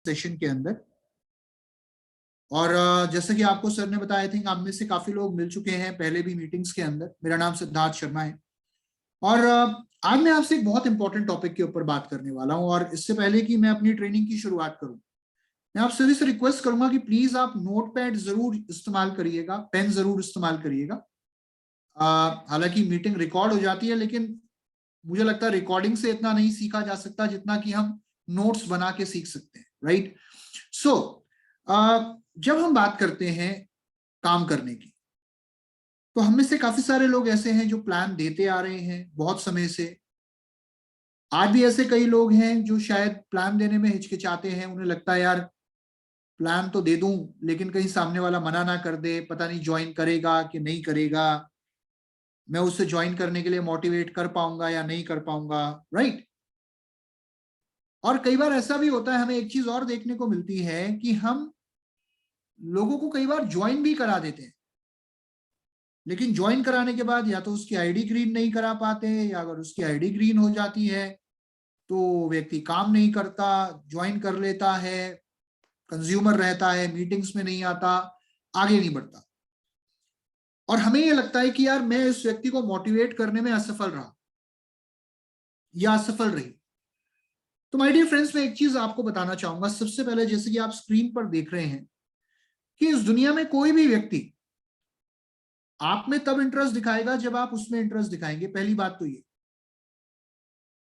Session के अंदर। और जैसे कि आपको सर ने बताया, आई थिंक आप में से काफी लोग मिल चुके हैं पहले भी मीटिंग्स के अंदर। मेरा नाम सिद्धार्थ शर्मा है और आज मैं आपसे एक बहुत इंपॉर्टेंट टॉपिक के ऊपर बात करने वाला हूं। और इससे पहले कि मैं अपनी ट्रेनिंग की शुरुआत करूं, मैं आप सभी से रिक्वेस्ट करूंगा कि प्लीज आप नोट पैड जरूर इस्तेमाल करिएगा, पेन जरूर इस्तेमाल करिएगा। हालांकि मीटिंग रिकॉर्ड हो जाती है, लेकिन मुझे लगता है रिकॉर्डिंग से इतना नहीं सीखा जा सकता जितना कि हम नोट्स बना के सीख सकते हैं, राइट। सो जब हम बात करते हैं काम करने की, तो हम में से काफी सारे लोग ऐसे हैं जो प्लान देते आ रहे हैं बहुत समय से। आज भी ऐसे कई लोग हैं जो शायद प्लान देने में हिचकिचाते हैं। उन्हें लगता है यार प्लान तो दे दूं, लेकिन कहीं सामने वाला मना ना कर दे, पता नहीं ज्वाइन करेगा कि नहीं करेगा, मैं उससे ज्वाइन करने के लिए मोटिवेट कर पाऊंगा या नहीं कर पाऊंगा, राइट। और कई बार ऐसा भी होता है, हमें एक चीज और देखने को मिलती है कि हम लोगों को कई बार ज्वाइन भी करा देते हैं, लेकिन ज्वाइन कराने के बाद या तो उसकी आईडी ग्रीन नहीं करा पाते, या अगर उसकी आईडी ग्रीन हो जाती है तो व्यक्ति काम नहीं करता, ज्वाइन कर लेता है, कंज्यूमर रहता है, मीटिंग्स में नहीं आता, आगे नहीं बढ़ता। और हमें यह लगता है कि यार मैं इस व्यक्ति को मोटिवेट करने में असफल रहा या असफल रही। तो माय डियर फ्रेंड्स, मैं एक चीज आपको बताना चाहूंगा सबसे पहले। जैसे कि आप स्क्रीन पर देख रहे हैं कि इस दुनिया में कोई भी व्यक्ति आप में तब इंटरेस्ट दिखाएगा जब आप उसमें इंटरेस्ट दिखाएंगे। पहली बात तो ये,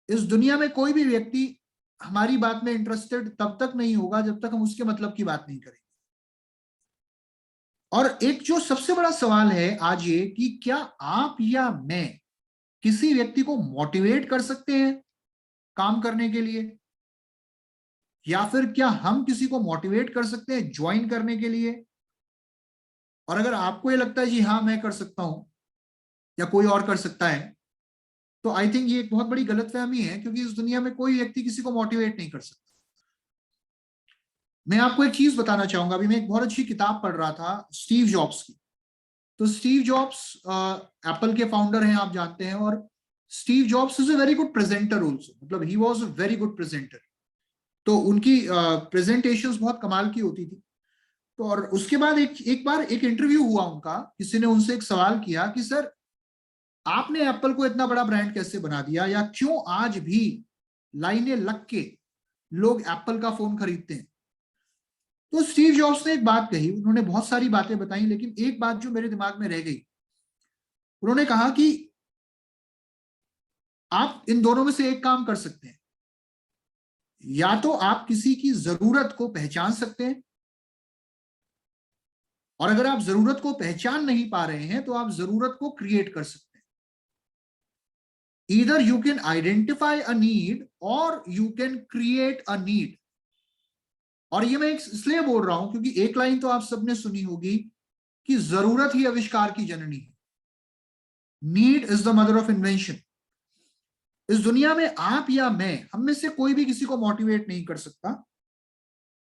इस दुनिया में कोई भी व्यक्ति हमारी बात में इंटरेस्टेड तब तक नहीं होगा जब तक हम उसके मतलब की बात नहीं करेंगे। और एक जो सबसे बड़ा सवाल है आज ये कि क्या आप या मैं किसी व्यक्ति को मोटिवेट कर सकते हैं काम करने के लिए, या फिर क्या हम किसी को मोटिवेट कर सकते हैं ज्वाइन करने के लिए। और अगर आपको ये लगता है जी हाँ मैं कर सकता हूं या कोई और कर सकता है, तो आई थिंक ये एक बहुत बड़ी गलतफहमी है, क्योंकि इस दुनिया में कोई व्यक्ति किसी को मोटिवेट नहीं कर सकता। मैं आपको एक चीज बताना चाहूंगा। अभी मैं एक बहुत अच्छी किताब पढ़ रहा था स्टीव जॉब्स की। तो स्टीव जॉब्स एप्पल के फाउंडर हैं, आप जानते हैं। और Steve Jobs is a very good presenter also, मतलब he was a very good presenter. तो उनकी प्रेजेंटेशंस बहुत कमाल की होती थी। तो और उसके बाद एक बार एक इंटरव्यू हुआ उनका, किसी ने उनसे एक सवाल किया कि सर आपने एप्पल को इतना बड़ा ब्रांड कैसे बना दिया, या क्यों आज भी लाइनें लग के लोग एप्पल का फोन खरीदते हैं। तो स्टीव जॉब्स ने एक बात कही, उन्होंने बहुत सारी बातें बताई, लेकिन एक बात जो मेरे दिमाग में रह गई, उन्होंने कहा कि आप इन दोनों में से एक काम कर सकते हैं। या तो आप किसी की जरूरत को पहचान सकते हैं, और अगर आप जरूरत को पहचान नहीं पा रहे हैं तो आप जरूरत को क्रिएट कर सकते हैं। Either you can identify a need or you can create a need. और ये मैं इसलिए बोल रहा हूं क्योंकि एक लाइन तो आप सबने सुनी होगी कि जरूरत ही आविष्कार की जननी है। Need is the mother of invention. इस दुनिया में आप या मैं, हम में से कोई भी किसी को मोटिवेट नहीं कर सकता।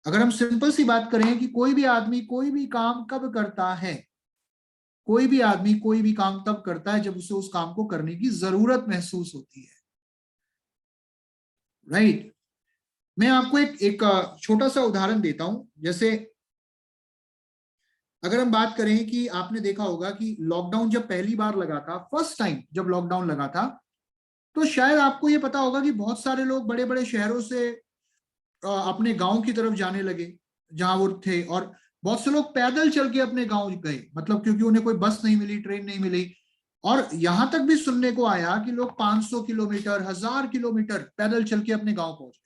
अगर हम सिंपल सी बात करें कि कोई भी आदमी कोई भी काम कब करता है, कोई भी आदमी कोई भी काम तब करता है जब उसे उस काम को करने की जरूरत महसूस होती है, राइट। मैं आपको एक छोटा सा उदाहरण देता हूं। जैसे अगर हम बात करें कि आपने देखा होगा कि लॉकडाउन जब पहली बार लगा था, फर्स्ट टाइम जब लॉकडाउन लगा था, तो शायद आपको ये पता होगा कि बहुत सारे लोग बड़े बड़े शहरों से अपने गांव की तरफ जाने लगे जहां वो थे। और बहुत से लोग पैदल चल के अपने गांव गए, मतलब क्योंकि उन्हें कोई बस नहीं मिली, ट्रेन नहीं मिली। और यहां तक भी सुनने को आया कि लोग 500 किलोमीटर, 1000 किलोमीटर पैदल चल के अपने गांव पहुंच गए।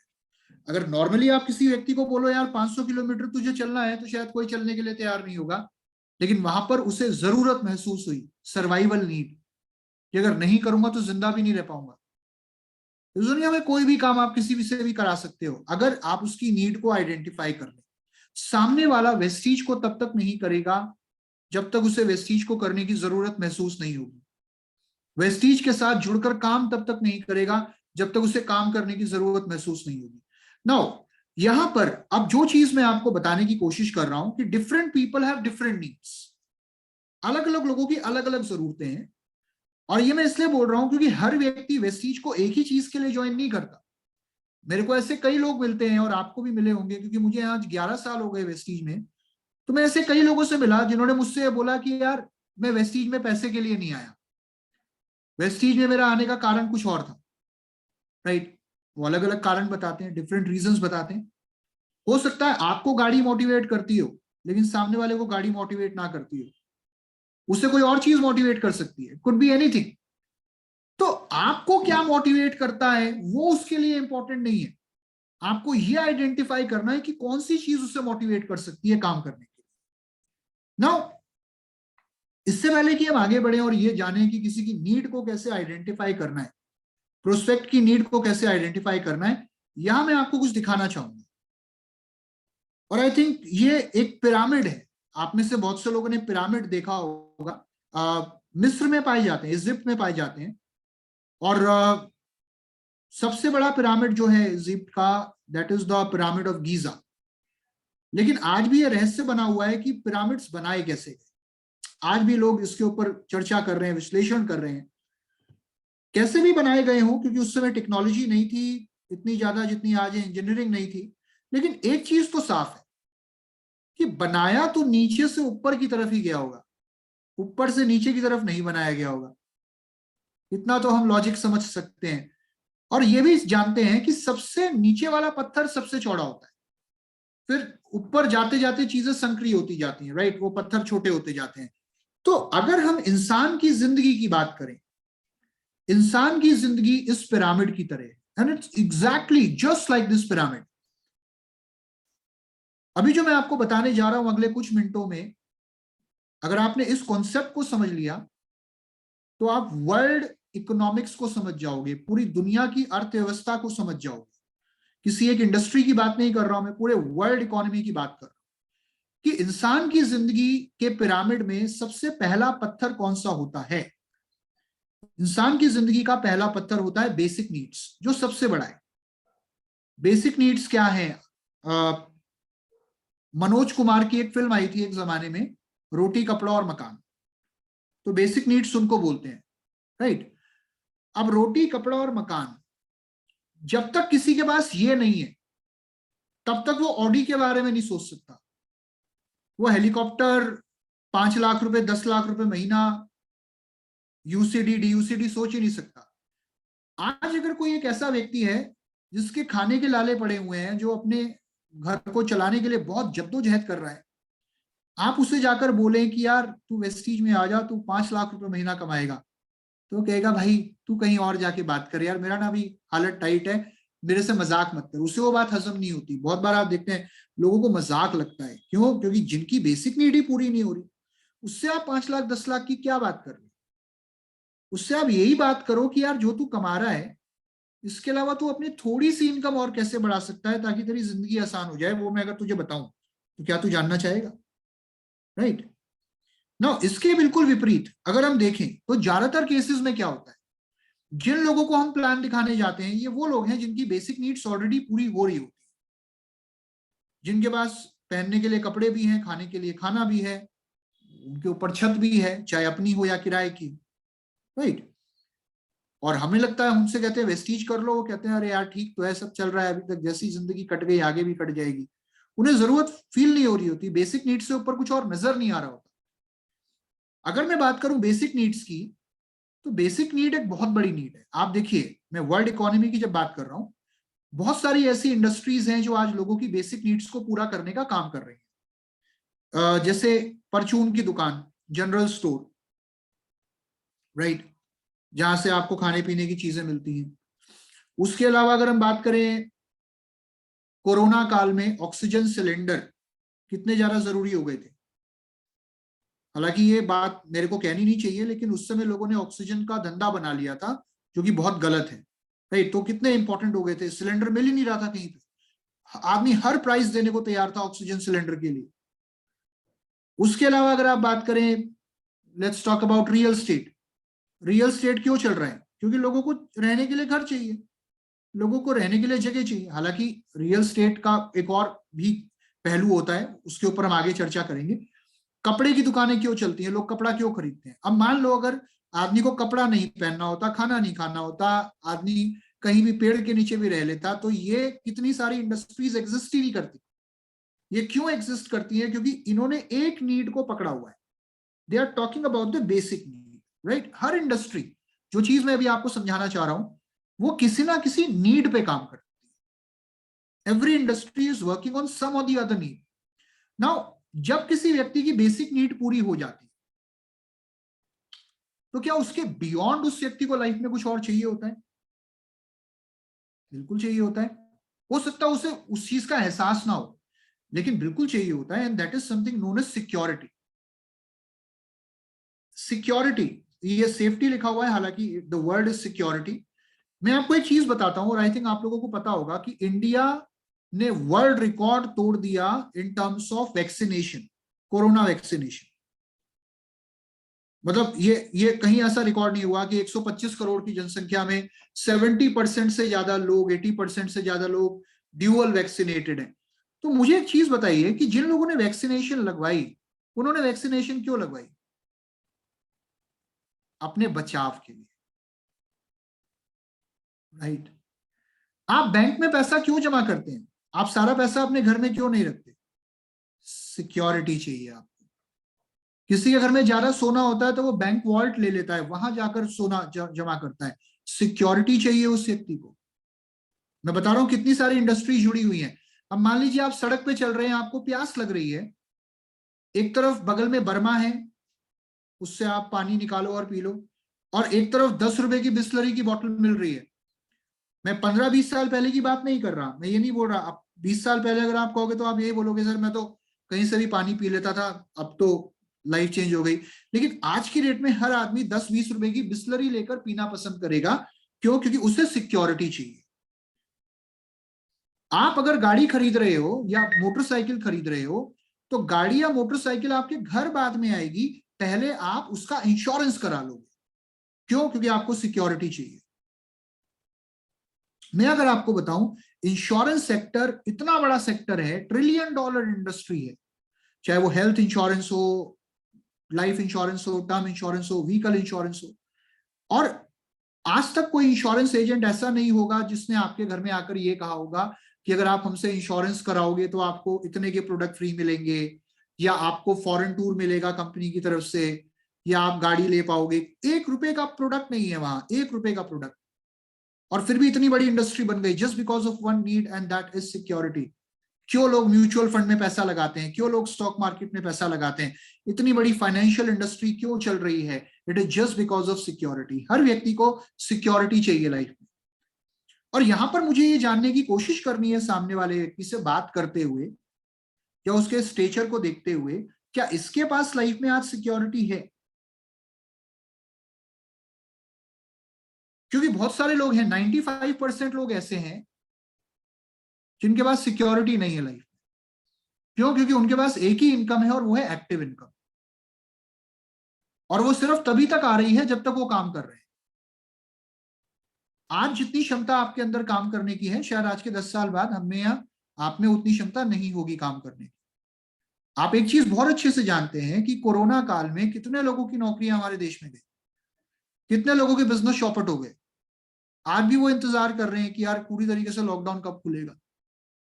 अगर नॉर्मली आप किसी व्यक्ति को बोलो यार 500 किलोमीटर तुझे चलना है, तो शायद कोई चलने के लिए तैयार नहीं होगा। लेकिन वहां पर उसे जरूरत महसूस हुई, सर्वाइवल नीड, कि अगर नहीं करूंगा तो जिंदा भी नहीं रह पाऊंगा। इस दुनिया में कोई भी काम आप किसी भी से भी करा सकते हो, अगर आप उसकी नीड को आइडेंटिफाई कर ले। सामने वाला वेस्टीज को तब तक नहीं करेगा जब तक उसे वेस्टीज को करने की जरूरत महसूस नहीं होगी। वेस्टीज के साथ जुड़कर काम तब तक नहीं करेगा जब तक उसे काम करने की जरूरत महसूस नहीं होगी। नाउ यहां पर अब जो चीज मैं आपको बताने की कोशिश कर रहा हूं कि different people have different needs. अलग अलग लोगों की अलग अलग जरूरतें हैं। और ये मैं इसलिए बोल रहा हूं क्योंकि हर व्यक्ति वेस्टीज को एक ही चीज के लिए ज्वाइन नहीं करता। मेरे को ऐसे कई लोग मिलते हैं और आपको भी मिले होंगे, क्योंकि मुझे आज 11 साल हो गए वेस्टीज में। तो मैं ऐसे कई लोगों से मिला जिन्होंने मुझसे बोला कि यार मैं वेस्टीज में पैसे के लिए नहीं आया, वेस्टीज में मेरा आने का कारण कुछ और था। राइट, वो अलग अलग कारण बताते हैं, डिफरेंट रीजंस बताते हैं। हो सकता है आपको गाड़ी मोटिवेट करती हो, लेकिन सामने वाले को गाड़ी मोटिवेट ना करती हो, उसे कोई और चीज मोटिवेट कर सकती है, कुड बी एनीथिंग। तो आपको क्या मोटिवेट करता है वो उसके लिए इंपॉर्टेंट नहीं है। आपको ये आइडेंटिफाई करना है कि कौन सी चीज उसे मोटिवेट कर सकती है काम करने के लिए। नाउ, इससे पहले कि हम आगे बढ़े और ये जाने कि किसी की नीड को कैसे आइडेंटिफाई करना है, प्रोस्पेक्ट की नीड को कैसे आइडेंटिफाई करना है, यहां मैं आपको कुछ दिखाना चाहूंगा। और आई थिंक ये एक पिरामिड है। आप में से बहुत से लोगों ने पिरामिड देखा होगा, मिस्र में पाए जाते हैं, इजिप्ट में पाए जाते हैं। और सबसे बड़ा पिरामिड जो है इजिप्ट का, that is the pyramid of Giza. लेकिन आज भी ये रहस्य बना हुआ है कि पिरामिड्स बनाए कैसे गए। आज भी लोग इसके ऊपर चर्चा कर रहे हैं, विश्लेषण कर रहे हैं, कैसे भी बनाए गए हों, क्योंकि उस समय टेक्नोलॉजी नहीं थी इतनी ज्यादा जितनी आज है, इंजीनियरिंग नहीं थी। लेकिन एक चीज तो साफ है कि बनाया तो नीचे से ऊपर की तरफ ही गया होगा, ऊपर से नीचे की तरफ नहीं बनाया गया होगा। इतना तो हम लॉजिक समझ सकते हैं। और ये भी जानते हैं कि सबसे नीचे वाला पत्थर सबसे चौड़ा होता है, फिर ऊपर जाते जाते चीजें संकरी होती जाती हैं। राइट, वो पत्थर छोटे होते जाते हैं। तो अगर हम इंसान की जिंदगी की बात करें, इंसान की जिंदगी इस पिरामिड की तरह, and it's exactly just like this pyramid. अभी जो मैं आपको बताने जा रहा हूं अगले कुछ मिनटों में, अगर आपने इस कॉन्सेप्ट को समझ लिया तो आप वर्ल्ड इकोनॉमिक्स को समझ जाओगे, पूरी दुनिया की अर्थव्यवस्था को समझ जाओगे। किसी एक इंडस्ट्री की बात नहीं कर रहा हूं मैं, पूरे वर्ल्ड इकोनॉमी की बात कर रहा हूं कि इंसान की जिंदगी के पिरामिड में सबसे पहला पत्थर कौन सा होता है। इंसान की जिंदगी का पहला पत्थर होता है बेसिक नीड्स, जो सबसे बड़ा है। बेसिक नीड्स क्या है? मनोज कुमार की एक फिल्म आई थी एक जमाने में, रोटी कपड़ा और मकान। तो बेसिक नीड्स उनको बोलते हैं। राइट, अब रोटी कपड़ा और मकान, जब तक किसी के पास ये नहीं है तब तक वो ऑडी के बारे में नहीं सोच सकता। वो हेलीकॉप्टर, 5 लाख रुपए, 10 लाख रुपए महीना, यूसीडी डीयूसीडी सोच ही नहीं सकता। आज अगर कोई एक ऐसा व्यक्ति है जिसके खाने के लाले पड़े हुए हैं, जो अपने घर को चलाने के लिए बहुत जद्दोजहद कर रहा है, आप उसे जाकर बोले कि यार तू वेस्टीज में आ जा, तू 5 लाख रुपए महीना कमाएगा, तो कहेगा भाई तू कहीं और जाके बात कर यार, मेरा ना अभी हालत टाइट है, मेरे से मजाक मत कर। उसे वो बात हजम नहीं होती। बहुत बार आप देखते हैं लोगों को मजाक लगता है, क्यों? क्योंकि जिनकी बेसिक नीड ही पूरी नहीं हो रही, उससे आप 5 लाख 10 लाख की क्या बात कर रहे हो? उससे आप यही बात करो कि यार जो तू कमा रहा है, इसके अलावा तू अपनी थोड़ी सी इनकम और कैसे बढ़ा सकता है ताकि तेरी जिंदगी आसान हो जाए। वो मैं अगर तुझे बताऊं तो क्या तू जानना चाहेगा? राइट ना, इसके बिल्कुल विपरीत अगर हम देखें तो ज्यादातर केसेस में क्या होता है, जिन लोगों को हम प्लान दिखाने जाते हैं ये वो लोग हैं जिनकी बेसिक नीड्स ऑलरेडी पूरी हो रही होती है, जिनके पास पहनने के लिए कपड़े भी हैं, खाने के लिए खाना भी है, उनके ऊपर छत भी है, चाहे अपनी हो या किराए की। राइट, और हमें लगता है, हमसे कहते हैं वेस्टीज कर लो, वो कहते हैं अरे यार ठीक तो है, सब चल रहा है अभी तक, जैसी जिंदगी कट गई आगे भी कट जाएगी। उन्हें जरूरत फील नहीं हो रही होती, बेसिक नीड्स से ऊपर कुछ और नजर नहीं आ रहा होता। अगर मैं बात करूं बेसिक नीड्स की, तो बेसिक नीड एक बहुत बड़ी नीड है। आप देखिए, मैं वर्ल्ड इकोनॉमी की जब बात कर रहा हूं, बहुत सारी ऐसी इंडस्ट्रीज हैं जो आज लोगों की बेसिक नीड्स को पूरा करने का काम कर रही हैं। जैसे परचून की दुकान, जनरल स्टोर, राइट, जहां से आपको खाने पीने की चीजें मिलती हैं। उसके अलावा अगर हम बात करें, कोरोना काल में ऑक्सीजन सिलेंडर कितने ज्यादा जरूरी हो गए थे। हालांकि ये बात मेरे को कहनी नहीं चाहिए, लेकिन उस समय लोगों ने ऑक्सीजन का धंधा बना लिया था, जो कि बहुत गलत है। राइट, तो कितने इंपॉर्टेंट हो गए थे, सिलेंडर मिल ही नहीं रहा था कहीं पे, आदमी हर प्राइस देने को तैयार था ऑक्सीजन सिलेंडर के लिए। उसके अलावा अगर आप बात करें, let's talk about real estate. Real estate क्यों चल रहा है? क्योंकि लोगों को रहने के लिए घर चाहिए, लोगों को रहने के लिए जगह चाहिए। हालांकि रियल स्टेट का एक और भी पहलू होता है, उसके ऊपर हम आगे चर्चा करेंगे। कपड़े की दुकानें क्यों चलती हैं, लोग कपड़ा क्यों खरीदते हैं? अब मान लो अगर आदमी को कपड़ा नहीं पहनना होता, खाना नहीं खाना होता, आदमी कहीं भी पेड़ के नीचे भी रह लेता, तो ये कितनी सारी इंडस्ट्रीज एग्जिस्ट ही नहीं करती। ये क्यों एग्जिस्ट करती है? क्योंकि इन्होंने एक नीड को पकड़ा हुआ है। They are talking about the basic need, right? हर इंडस्ट्री, जो चीज मैं अभी आपको समझाना चाह रहा हूं, वो किसी ना किसी नीड पे काम करती है। Every industry is working on some or the other need. Now जब किसी व्यक्ति की बेसिक नीड पूरी हो जाती है, तो क्या उसके बियॉन्ड उस व्यक्ति को लाइफ में कुछ और चाहिए होता है? बिल्कुल चाहिए होता है। हो सकता है उसे उस चीज का एहसास ना हो, लेकिन बिल्कुल चाहिए होता है, and that is something known as security. Security, ये सेफ्टी लिखा हुआ है, हालांकि द वर्ड इज सिक्योरिटी। मैं आपको एक चीज बताता हूं, और आई थिंक आप लोगों को पता होगा कि इंडिया ने वर्ल्ड रिकॉर्ड तोड़ दिया in terms of vaccination, corona vaccination. मतलब ये कहीं ऐसा रिकॉर्ड नहीं हुआ कि 125 करोड़ की जनसंख्या में 70% से ज्यादा लोग, 80% से ज्यादा लोग ड्यूअल वैक्सीनेटेड हैं। तो मुझे एक चीज बताइए कि जिन लोगों ने वैक्सीनेशन लगवाई, उन्होंने वैक्सीनेशन क्यों लगवाई? अपने बचाव के लिए, राइट? आप बैंक में पैसा क्यों जमा करते हैं? आप सारा पैसा अपने घर में क्यों नहीं रखते? सिक्योरिटी चाहिए आपको। किसी के घर में ज्यादा सोना होता है तो वो बैंक वॉल्ट ले लेता है, वहां जाकर सोना जमा करता है। सिक्योरिटी चाहिए उस व्यक्ति को। मैं बता रहा हूं कितनी सारी इंडस्ट्री जुड़ी हुई हैं। अब मान लीजिए आप सड़क पे चल रहे हैं, आपको प्यास लग रही है, एक तरफ बगल में बर्मा है, उससे आप पानी निकालो और पी लो, और एक तरफ 10 रुपए की बिस्लरी की बोतल मिल रही है। मैं 15-20 साल पहले की बात नहीं कर रहा, मैं ये नहीं बोल रहा, अब 20 साल पहले अगर आप कहोगे तो आप यही बोलोगे, सर मैं तो कहीं से भी पानी पी लेता था, अब तो लाइफ चेंज हो गई। लेकिन आज की डेट में हर आदमी 10-20 रुपए की बिस्लरी लेकर पीना पसंद करेगा। क्यों? क्योंकि उसे सिक्योरिटी चाहिए। आप अगर गाड़ी खरीद रहे हो या मोटरसाइकिल खरीद रहे हो, तो गाड़ी या मोटरसाइकिल आपके घर बाद में आएगी, पहले आप उसका इंश्योरेंस करा लोगे। क्यों? क्योंकि आपको सिक्योरिटी चाहिए। मैं अगर आपको बताऊं, इंश्योरेंस सेक्टर इतना बड़ा सेक्टर है, $1 ट्रिलियन इंडस्ट्री है। चाहे वो हेल्थ इंश्योरेंस हो, लाइफ इंश्योरेंस हो, टर्म इंश्योरेंस हो, व्हीकल इंश्योरेंस हो। और आज तक कोई इंश्योरेंस एजेंट ऐसा नहीं होगा जिसने आपके घर में आकर ये कहा होगा कि अगर आप हमसे इंश्योरेंस कराओगे तो आपको इतने के प्रोडक्ट फ्री मिलेंगे, या आपको फॉरेन टूर मिलेगा कंपनी की तरफ से, या आप गाड़ी ले पाओगे। 1 रुपए का प्रोडक्ट नहीं है वहां, 1 रुपए का प्रोडक्ट। और फिर भी इतनी बड़ी इंडस्ट्री बन गई just because of one need, and that is security. क्यों लोग म्यूचुअल फंड में पैसा लगाते हैं? क्यों लोग स्टॉक मार्केट में पैसा लगाते हैं? इतनी बड़ी फाइनेंशियल इंडस्ट्री क्यों चल रही है? It is just because of security. हर व्यक्ति को सिक्योरिटी चाहिए लाइफ में। और यहां पर मुझे ये जानने की कोशिश करनी है, सामने वाले व्यक्ति से बात करते हुए या उसके स्टेचर को देखते हुए, क्या इसके पास लाइफ में आज सिक्योरिटी है? क्योंकि बहुत सारे लोग हैं, 95% लोग ऐसे हैं जिनके पास सिक्योरिटी नहीं है लाइफ। क्यों? क्योंकि उनके पास एक ही इनकम है, और वो है एक्टिव इनकम। और वो सिर्फ तभी तक आ रही है जब तक वो काम कर रहे हैं। आज जितनी क्षमता आपके अंदर काम करने की है, शायद आज के 10 साल बाद हमें या आप में उतनी क्षमता नहीं होगी काम करने की। आप एक चीज बहुत अच्छे से जानते हैं कि कोरोना काल में कितने लोगों की नौकरियां हमारे देश में गई, कितने लोगों के बिजनेस चौपट हो गए। आज भी वो इंतजार कर रहे हैं कि यार पूरी तरीके से लॉकडाउन कब खुलेगा,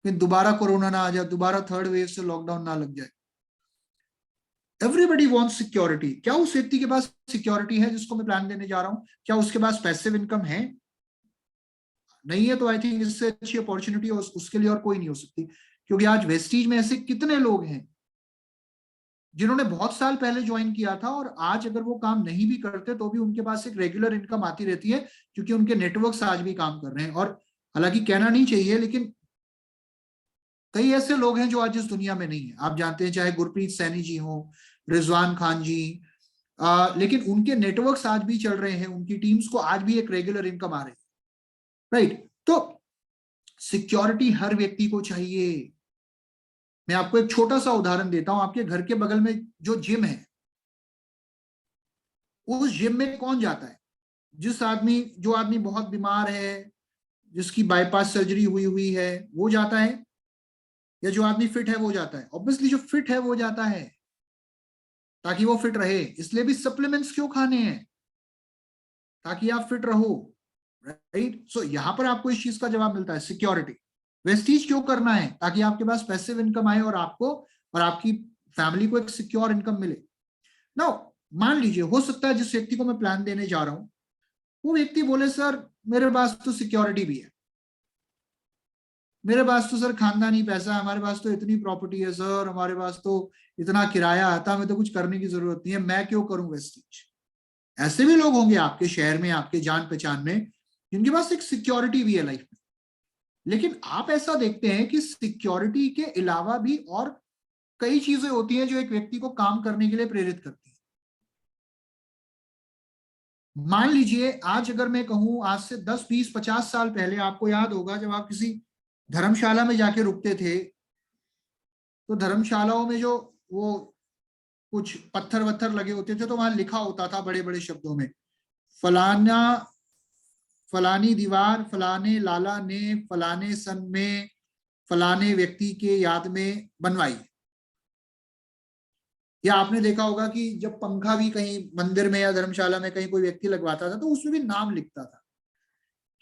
फिर दोबारा कोरोना ना आ जाए, दोबारा थर्ड वेव से लॉकडाउन ना लग जाए। Everybody wants security. क्या उस व्यक्ति के पास सिक्योरिटी है जिसको मैं प्लान देने जा रहा हूं? क्या उसके पास पैसिव इनकम है? नहीं है तो आई थिंक इससे अच्छी अपॉर्चुनिटी उसके लिए और कोई नहीं हो सकती। क्योंकि आज वेस्टीज में ऐसे कितने लोग हैं जिन्होंने बहुत साल पहले ज्वाइन किया था, और आज अगर वो काम नहीं भी करते तो भी उनके पास एक रेगुलर इनकम आती रहती है, क्योंकि उनके नेटवर्क्स आज भी काम कर रहे हैं। और हालांकि कहना नहीं चाहिए, लेकिन कई ऐसे लोग हैं जो आज इस दुनिया में नहीं है। आप जानते हैं, चाहे गुरप्रीत सैनी जी हो, रिजवान खान जी, लेकिन उनके नेटवर्क्स आज भी चल रहे हैं, उनकी टीम्स को आज भी एक रेगुलर इनकम आ रही है, राइट? तो सिक्योरिटी हर व्यक्ति को चाहिए। मैं आपको एक छोटा सा उदाहरण देता हूं। आपके घर के बगल में जो जिम है, उस जिम में कौन जाता है? जो आदमी बहुत बीमार है, जिसकी बाईपास सर्जरी हुई हुई है, वो जाता है, या जो आदमी फिट है वो जाता है? ऑब्वियसली जो फिट है वो जाता है, ताकि वो फिट रहे। इसलिए भी सप्लीमेंट्स क्यों खाने हैं? ताकि आप फिट रहो। राइट। सो यहाँ पर आपको इस चीज का जवाब मिलता है, सिक्योरिटी। वेस्टीज क्यों करना है? ताकि आपके पास पैसिव इनकम आए और आपको और आपकी फैमिली को एक सिक्योर इनकम मिले। नाउ मान लीजिए, हो सकता है जिस व्यक्ति को मैं प्लान देने जा रहा हूं वो व्यक्ति बोले सर मेरे पास तो सिक्योरिटी भी है, मेरे पास तो सर खानदानी पैसा है, हमारे पास तो इतनी प्रॉपर्टी है सर, हमारे पास तो इतना किराया आता है, हमें तो कुछ करने की जरूरत नहीं है, मैं क्यों करूं वेस्टीज। ऐसे भी लोग होंगे आपके शहर में, आपके जान पहचान में, जिनके पास एक सिक्योरिटी भी है लाइफ में। लेकिन आप ऐसा देखते हैं कि सिक्योरिटी के अलावा भी और कई चीजें होती हैं जो एक व्यक्ति को काम करने के लिए प्रेरित करती है। मान लीजिए आज अगर मैं कहूं, आज से 10 20 50 साल पहले आपको याद होगा जब आप किसी धर्मशाला में जाके रुकते थे, तो धर्मशालाओं में जो वो कुछ पत्थर वत्थर लगे होते थे तो वहां लिखा होता था बड़े बड़े शब्दों में, फलाना फलानी दीवार फलाने लाला ने फलाने सन में फलाने व्यक्ति के याद में बनवाई। या आपने देखा होगा कि जब पंखा भी कहीं मंदिर में या धर्मशाला में कहीं कोई व्यक्ति लगवाता था तो उसमें भी नाम लिखता था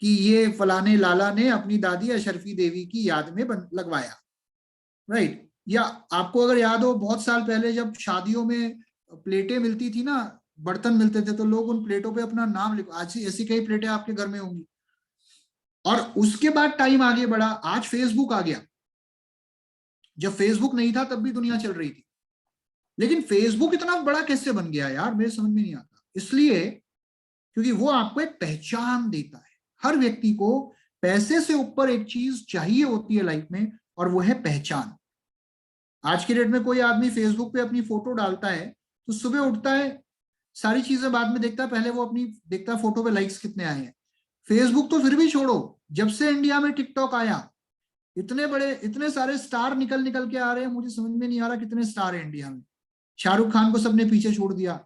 कि ये फलाने लाला ने अपनी दादी अशरफी देवी की याद में लगवाया, राइट। या आपको अगर याद हो बहुत साल पहले जब शादियों में प्लेटें मिलती थी ना, बर्तन मिलते थे, तो लोग उन प्लेटों पे अपना नाम लिख, आज ऐसी कई प्लेटें आपके घर में होंगी। और उसके बाद टाइम आगे बढ़ा, आज फेसबुक आ गया। जब फेसबुक नहीं था तब भी दुनिया चल रही थी, लेकिन फेसबुक इतना बड़ा कैसे बन गया यार, मेरे समझ में नहीं आता। इसलिए क्योंकि वो आपको एक पहचान देता है। हर व्यक्ति को पैसे से ऊपर एक चीज चाहिए होती है लाइफ में, और वो है पहचान। आज के डेट में कोई आदमी फेसबुक पे अपनी फोटो डालता है तो सुबह उठता है, सारी चीजें बाद में देखता है, पहले वो अपनी देखता है फोटो पे लाइक्स कितने आए हैं। फेसबुक तो फिर भी छोड़ो, जब से इंडिया में टिकटॉक आया, इतने बड़े इतने सारे स्टार निकल निकल के आ रहे हैं, मुझे समझ में नहीं आ रहा कितने स्टार है इंडिया में। शाहरुख खान को सबने पीछे छोड़ दिया,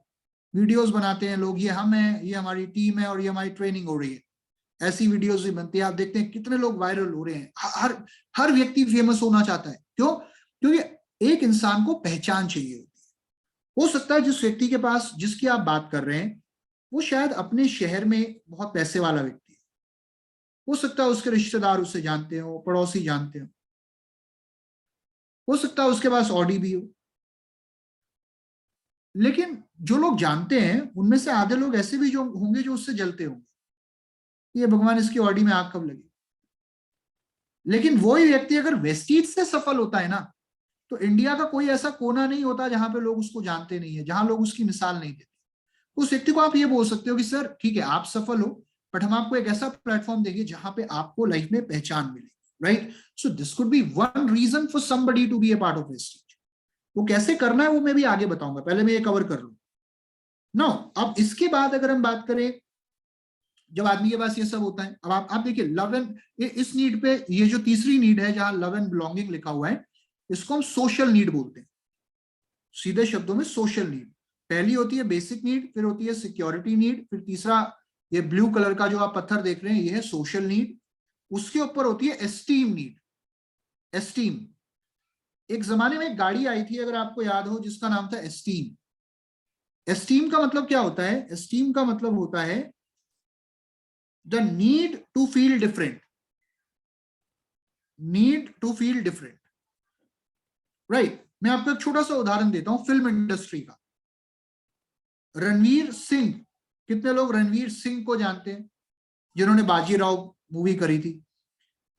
वीडियोस बनाते हैं लोग, ये हम हैं, ये हमारी टीम है और ये हमारी ट्रेनिंग हो रही है, ऐसी वीडियोस भी बनती है। आप देखते हैं कितने लोग वायरल हो रहे हैं, हर हर व्यक्ति फेमस होना चाहता है। क्यों? क्योंकि एक इंसान को पहचान चाहिए होती है। हो सकता है जिस व्यक्ति के पास जिसकी आप बात कर रहे हैं वो शायद अपने शहर में बहुत पैसे वाला व्यक्ति है, हो सकता है उसके रिश्तेदार उसे जानते हो, पड़ोसी जानते हो सकता है उसके पास ऑडी भी हो। लेकिन जो लोग जानते हैं उनमें से आधे लोग ऐसे भी जो होंगे जो उससे जलते होंगे, ये भगवान इसकी ऑडी में आग कब लगी। लेकिन वही व्यक्ति अगर वेस्टीज से सफल होता है ना, तो इंडिया का कोई ऐसा कोना नहीं होता जहां पे लोग उसको जानते नहीं है, जहां लोग उसकी मिसाल नहीं देते। उस व्यक्ति को आप ये बोल सकते हो कि सर ठीक है आप सफल हो, बट हम आपको एक ऐसा प्लेटफॉर्म देंगे जहां पे आपको लाइफ में पहचान मिलेगी, right. So this could be one reason for somebody to be a part of Vestige. वो कैसे करना है वो मैं भी आगे बताऊंगा, पहले मैं ये कवर कर लूं। नो, अब इसके बाद अगर हम बात करें, जब आदमी के पास ये सब होता है, अब आप देखिए लव एंड, इस नीड पे, ये जो तीसरी नीड है जहां लव एंड बिलोंगिंग लिखा हुआ है, इसको हम सोशल नीड बोलते हैं। सीधे शब्दों में सोशल नीड। पहली होती है बेसिक नीड, फिर होती है सिक्योरिटी नीड, फिर तीसरा ये ब्लू कलर का जो आप पत्थर देख रहे हैं ये है सोशल नीड। उसके ऊपर होती है एस्टीम नीड। एस्टीम, एक जमाने में एक गाड़ी आई थी अगर आपको याद हो जिसका नाम था एस्टीम। एस्टीम का मतलब क्या होता है? एस्टीम का मतलब होता है the need to feel different. Need to feel different, right. मैं आपको एक छोटा सा उदाहरण देता हूं फिल्म इंडस्ट्री का। रणवीर सिंह, कितने लोग रणवीर सिंह को जानते हैं जिन्होंने बाजीराव मूवी करी थी?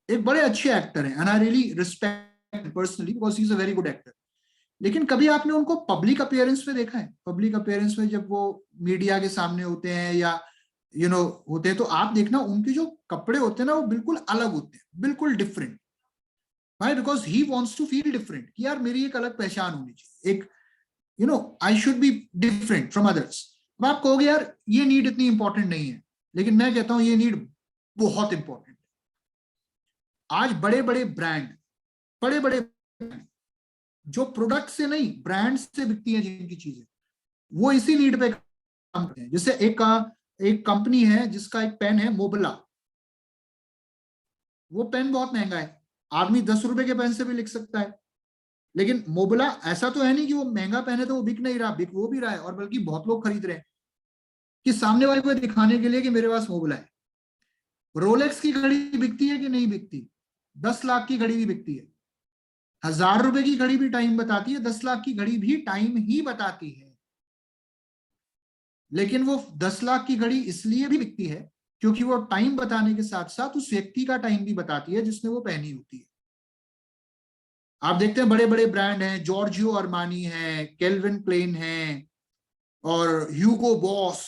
एक बड़े अच्छे एक्टर हैं and I really respect personally because he is a very good actor. लेकिन कभी आपने उनको पब्लिक अपीयरेंस में देखा है? पब्लिक अपीयरेंस में जब वो मीडिया के सामने होते हैं या होते हैं, तो आप देखना उनके जो कपड़े होते हैं ना वो बिल्कुल अलग होते हैं, बिल्कुल different. Why? Because he wants to feel different, कि यार मेरी एक अलग पहचान होनी चाहिए, एक I should be different from others. अब आप कहोगे यार ये नीड इतनी इंपॉर्टेंट नहीं है, लेकिन मैं कहता हूं ये नीड बहुत इंपॉर्टेंट है। आज बड़े बड़े ब्रांड, बड़े बड़े जो प्रोडक्ट से नहीं ब्रांड से बिकती है जिनकी चीजें, वो इसी नीड पे काम करते हैं। जैसे एक कंपनी है जिसका एक पेन है मोबला। वो पेन बहुत महंगा है, आदमी 10 रुपए के पेन से भी लिख सकता है, लेकिन मोबला ऐसा तो है नहीं कि वो महंगा पेन है तो वो बिक नहीं रहा, बिक वो भी रहा है, और बल्कि बहुत लोग खरीद रहे हैं कि सामने वाले को दिखाने के लिए कि मेरे पास मोबला है। रोलेक्स की घड़ी बिकती है कि नहीं बिकती? 10 लाख की घड़ी भी बिकती है। 1000 रुपए की घड़ी भी टाइम बताती है, 10 लाख की घड़ी भी टाइम ही बताती है। लेकिन वो 10 लाख की घड़ी इसलिए भी बिकती है क्योंकि वो टाइम बताने के साथ साथ उस व्यक्ति का टाइम भी बताती है जिसने वो पहनी होती है। आप देखते हैं बड़े बड़े ब्रांड हैं, जॉर्जियो अरमानी है, केल्विन क्लेन है, और Hugo Boss,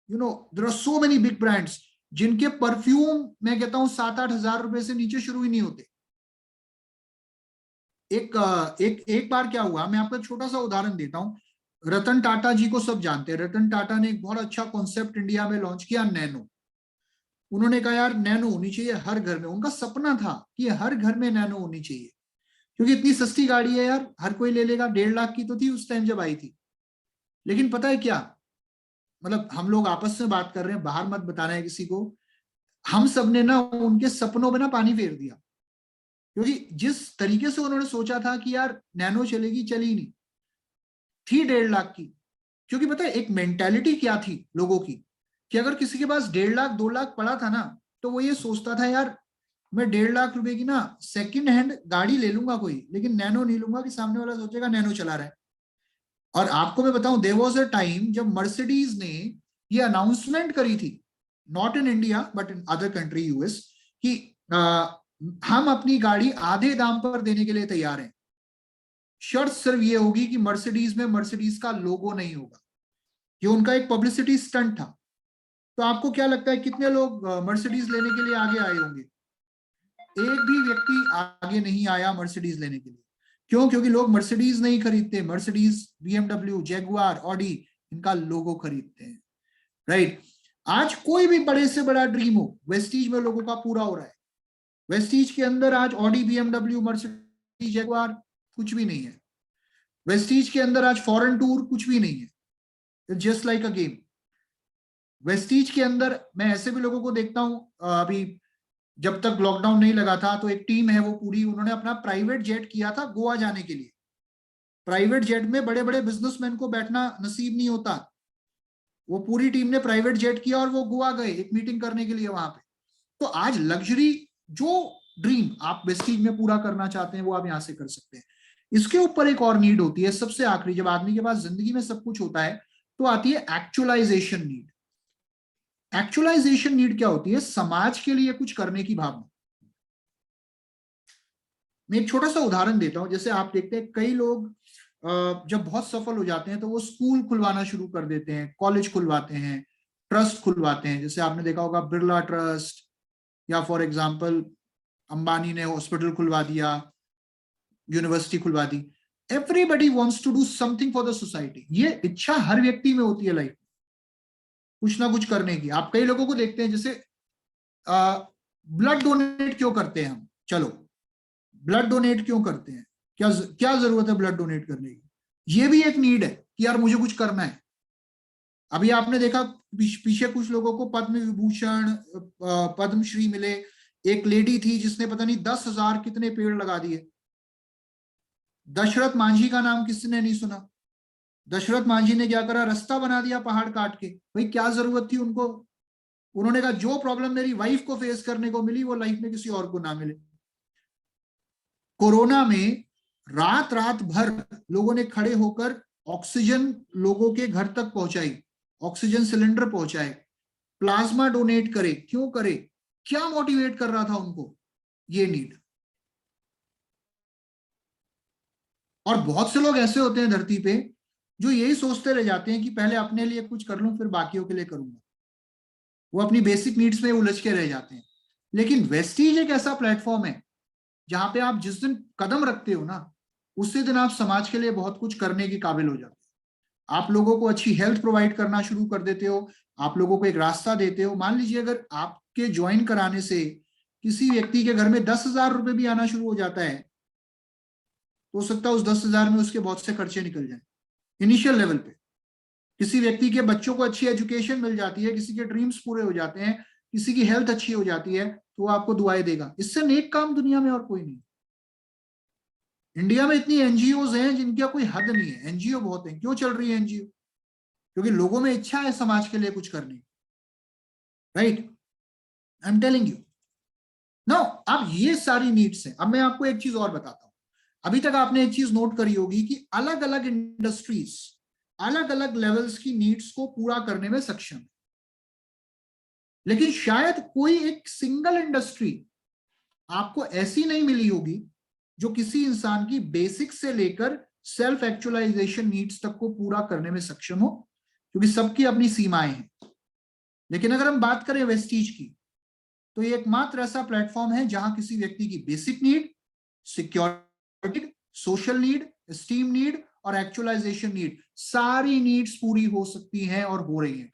there are so many big brands जिनके परफ्यूम मैं कहता हूं 7-8 हजार रुपए से नीचे शुरू ही नहीं होते। एक बार क्या हुआ, मैं आपको एक छोटा सा उदाहरण देता हूं। रतन टाटा जी को सब जानते हैं। रतन टाटा ने एक बहुत अच्छा कॉन्सेप्ट इंडिया में लॉन्च किया, नैनो। उन्होंने कहा यार नैनो होनी चाहिए हर घर में। उनका सपना था कि हर घर में नैनो होनी चाहिए, क्योंकि इतनी सस्ती गाड़ी है यार, हर कोई ले लेगा। 1.5 लाख की तो थी उस टाइम जब आई थी। लेकिन पता है क्या, मतलब हम लोग आपस में बात कर रहे हैं, बाहर मत बताना है किसी को, हम सब ने ना उनके सपनों में ना पानी फेर दिया। क्योंकि जिस तरीके से उन्होंने सोचा था कि यार नैनो चलेगी, चली नहीं, थी 1.5 लाख की। क्योंकि पता है एक मेंटेलिटी क्या थी लोगों की, कि अगर किसी के पास 1.5 लाख 2 लाख पड़ा था ना, तो वो ये सोचता था यार मैं 1.5 लाख रुपए की ना सेकंड हैंड गाड़ी ले लूंगा कोई, लेकिन नैनो नहीं लूंगा कि सामने वाला सोचेगा नैनो चला रहा है। और आपको मैं बताऊं, देयर वाज अ टाइम जब मर्सिडीज ने ये अनाउंसमेंट करी थी, not in India but in other country US, कि हम अपनी गाड़ी आधे दाम पर देने के लिए तैयार हैं। शर्त सिर्फ ये होगी कि मर्सिडीज में मर्सिडीज का लोगो नहीं होगा। ये उनका एक पब्लिसिटी स्टंट था। तो आपको क्या लगता है कितने लोग मर्सिडीज लेने के लिए आगे आए होंगे? एक भी व्यक्ति आगे नहीं आया मर्सिडीज लेने के लिए। क्यों? क्योंकि लोग मर्सिडीज नहीं खरीदते, मर्सिडीज, बीएमडब्ल्यू, जैगुआर, ऑडी, इनका लोगो खरीदते हैं। राइट। आज कोई भी बड़े से बड़ा ड्रीम हो, वेस्टीज में लोगों का पूरा हो रहा है। वेस्टीज के अंदर आज ऑडी, बीएमडब्ल्यू, मर्सिडीज, जैगुआर कुछ भी नहीं है। वेस्टीज के अंदर आज फॉरेन टूर कुछ भी नहीं है। Just like a game. Vestige के अंदर मैं ऐसे भी लोगों को देखता हूं, अभी जब तक लॉकडाउन नहीं लगा था तो एक टीम है वो पूरी, उन्होंने अपना प्राइवेट जेट किया था गोवा जाने के लिए। प्राइवेट जेट में बड़े बड़े बिजनेसमैन को बैठना नसीब नहीं होता। वो पूरी टीम ने प्राइवेट जेट किया और वो गोवा गए एक मीटिंग करने के लिए वहां पे। तो आज लग्जरी जो ड्रीम आप वेस्टीज में पूरा करना चाहते हैं वो आप यहां से कर सकते हैं। इसके ऊपर एक और नीड होती है सबसे आखिरी, जब आदमी के पास जिंदगी में सब कुछ होता है तो आती है एक्चुअलाइजेशन नीड। एक्चुअलाइजेशन नीड क्या होती है? समाज के लिए कुछ करने की भावना। मैं एक छोटा सा उदाहरण देता हूं। जैसे आप देखते हैं कई लोग जब बहुत सफल हो जाते हैं तो वो स्कूल खुलवाना शुरू कर देते हैं, कॉलेज खुलवाते हैं, ट्रस्ट खुलवाते हैं। जैसे आपने देखा होगा बिरला ट्रस्ट, या फॉर एग्जांपल अंबानी ने हॉस्पिटल खुलवा दिया, यूनिवर्सिटी खुलवा दी। Everybody wants to do something for the society. ये इच्छा हर व्यक्ति में होती है लाइफ, कुछ ना कुछ करने की। आप कई लोगों को देखते हैं, जैसे ब्लड डोनेट क्यों करते हैं हम? चलो, ब्लड डोनेट क्यों करते हैं? क्या क्या जरूरत है ब्लड डोनेट करने की? ये भी एक नीड है कि यार मुझे कुछ करना है। अभी आपने देखा पीछे कुछ लोगों को पद्म विभूषण, पद्मश्री मिले। एक लेडी थी जिसने पता नहीं 10,000 कितने पेड़ लगा दिए। दशरथ मांझी का नाम किसने नहीं सुना? दशरथ मांझी ने क्या करा? रास्ता बना दिया पहाड़ काट के। भाई क्या जरूरत थी उनको? उन्होंने कहा जो प्रॉब्लम मेरी वाइफ को फेस करने को मिली वो लाइफ में किसी और को ना मिले। कोरोना में रात रात भर लोगों ने खड़े होकर ऑक्सीजन लोगों के घर तक पहुंचाई, ऑक्सीजन सिलेंडर पहुंचाए, प्लाज्मा डोनेट करे। क्यों करे? क्या मोटिवेट कर रहा था उनको? ये नीड। और बहुत से लोग ऐसे होते हैं धरती पे जो यही सोचते रह जाते हैं कि पहले अपने लिए कुछ कर लूं फिर बाकियों के लिए करूंगा। वो अपनी बेसिक नीड्स में उलझ के रह जाते हैं। लेकिन वेस्टीज एक ऐसा प्लेटफॉर्म है जहां पे आप जिस दिन कदम रखते हो ना, उसी दिन आप समाज के लिए बहुत कुछ करने के काबिल हो जाते हो। आप लोगों को अच्छी हेल्थ प्रोवाइड करना शुरू कर देते हो, आप लोगों को एक रास्ता देते हो। मान लीजिए अगर आपके ज्वाइन कराने से किसी व्यक्ति के घर में 10,000 रुपए भी आना शुरू हो जाता है, तो हो सकता है उस 10,000 में उसके बहुत से खर्चे निकल जाए इनिशियल लेवल पे। किसी व्यक्ति के बच्चों को अच्छी एजुकेशन मिल जाती है, किसी के ड्रीम्स पूरे हो जाते हैं, किसी की हेल्थ अच्छी हो जाती है, तो वो आपको दुआएं देगा। इससे नेक काम दुनिया में और कोई नहीं। इंडिया में इतनी एनजीओज हैं जिनका कोई हद नहीं है। एनजीओ बहुत है। क्यों चल रही है एनजीओ? क्योंकि लोगों में इच्छा है समाज के लिए कुछ करने की। Right. I am telling you. Now अब ये सारी नीड्स हैं। अब मैं आपको एक चीज और बताता हूं। अभी तक आपने एक चीज नोट करी होगी कि अलग अलग इंडस्ट्रीज अलग अलग लेवल्स की नीड्स को पूरा करने में सक्षम है, लेकिन शायद कोई एक सिंगल इंडस्ट्री आपको ऐसी नहीं मिली होगी जो किसी इंसान की बेसिक से लेकर सेल्फ एक्चुअलाइजेशन नीड्स तक को पूरा करने में सक्षम हो, क्योंकि सबकी अपनी सीमाएं हैं। लेकिन अगर हम बात करें वेस्टीज की, तो ये एकमात्र ऐसा प्लेटफॉर्म है जहां किसी व्यक्ति की basic need, security, social need, steam need और एक्चुअलाइजेशन नीड, सारी नीड्स पूरी हो सकती हैं और हो रही हैं।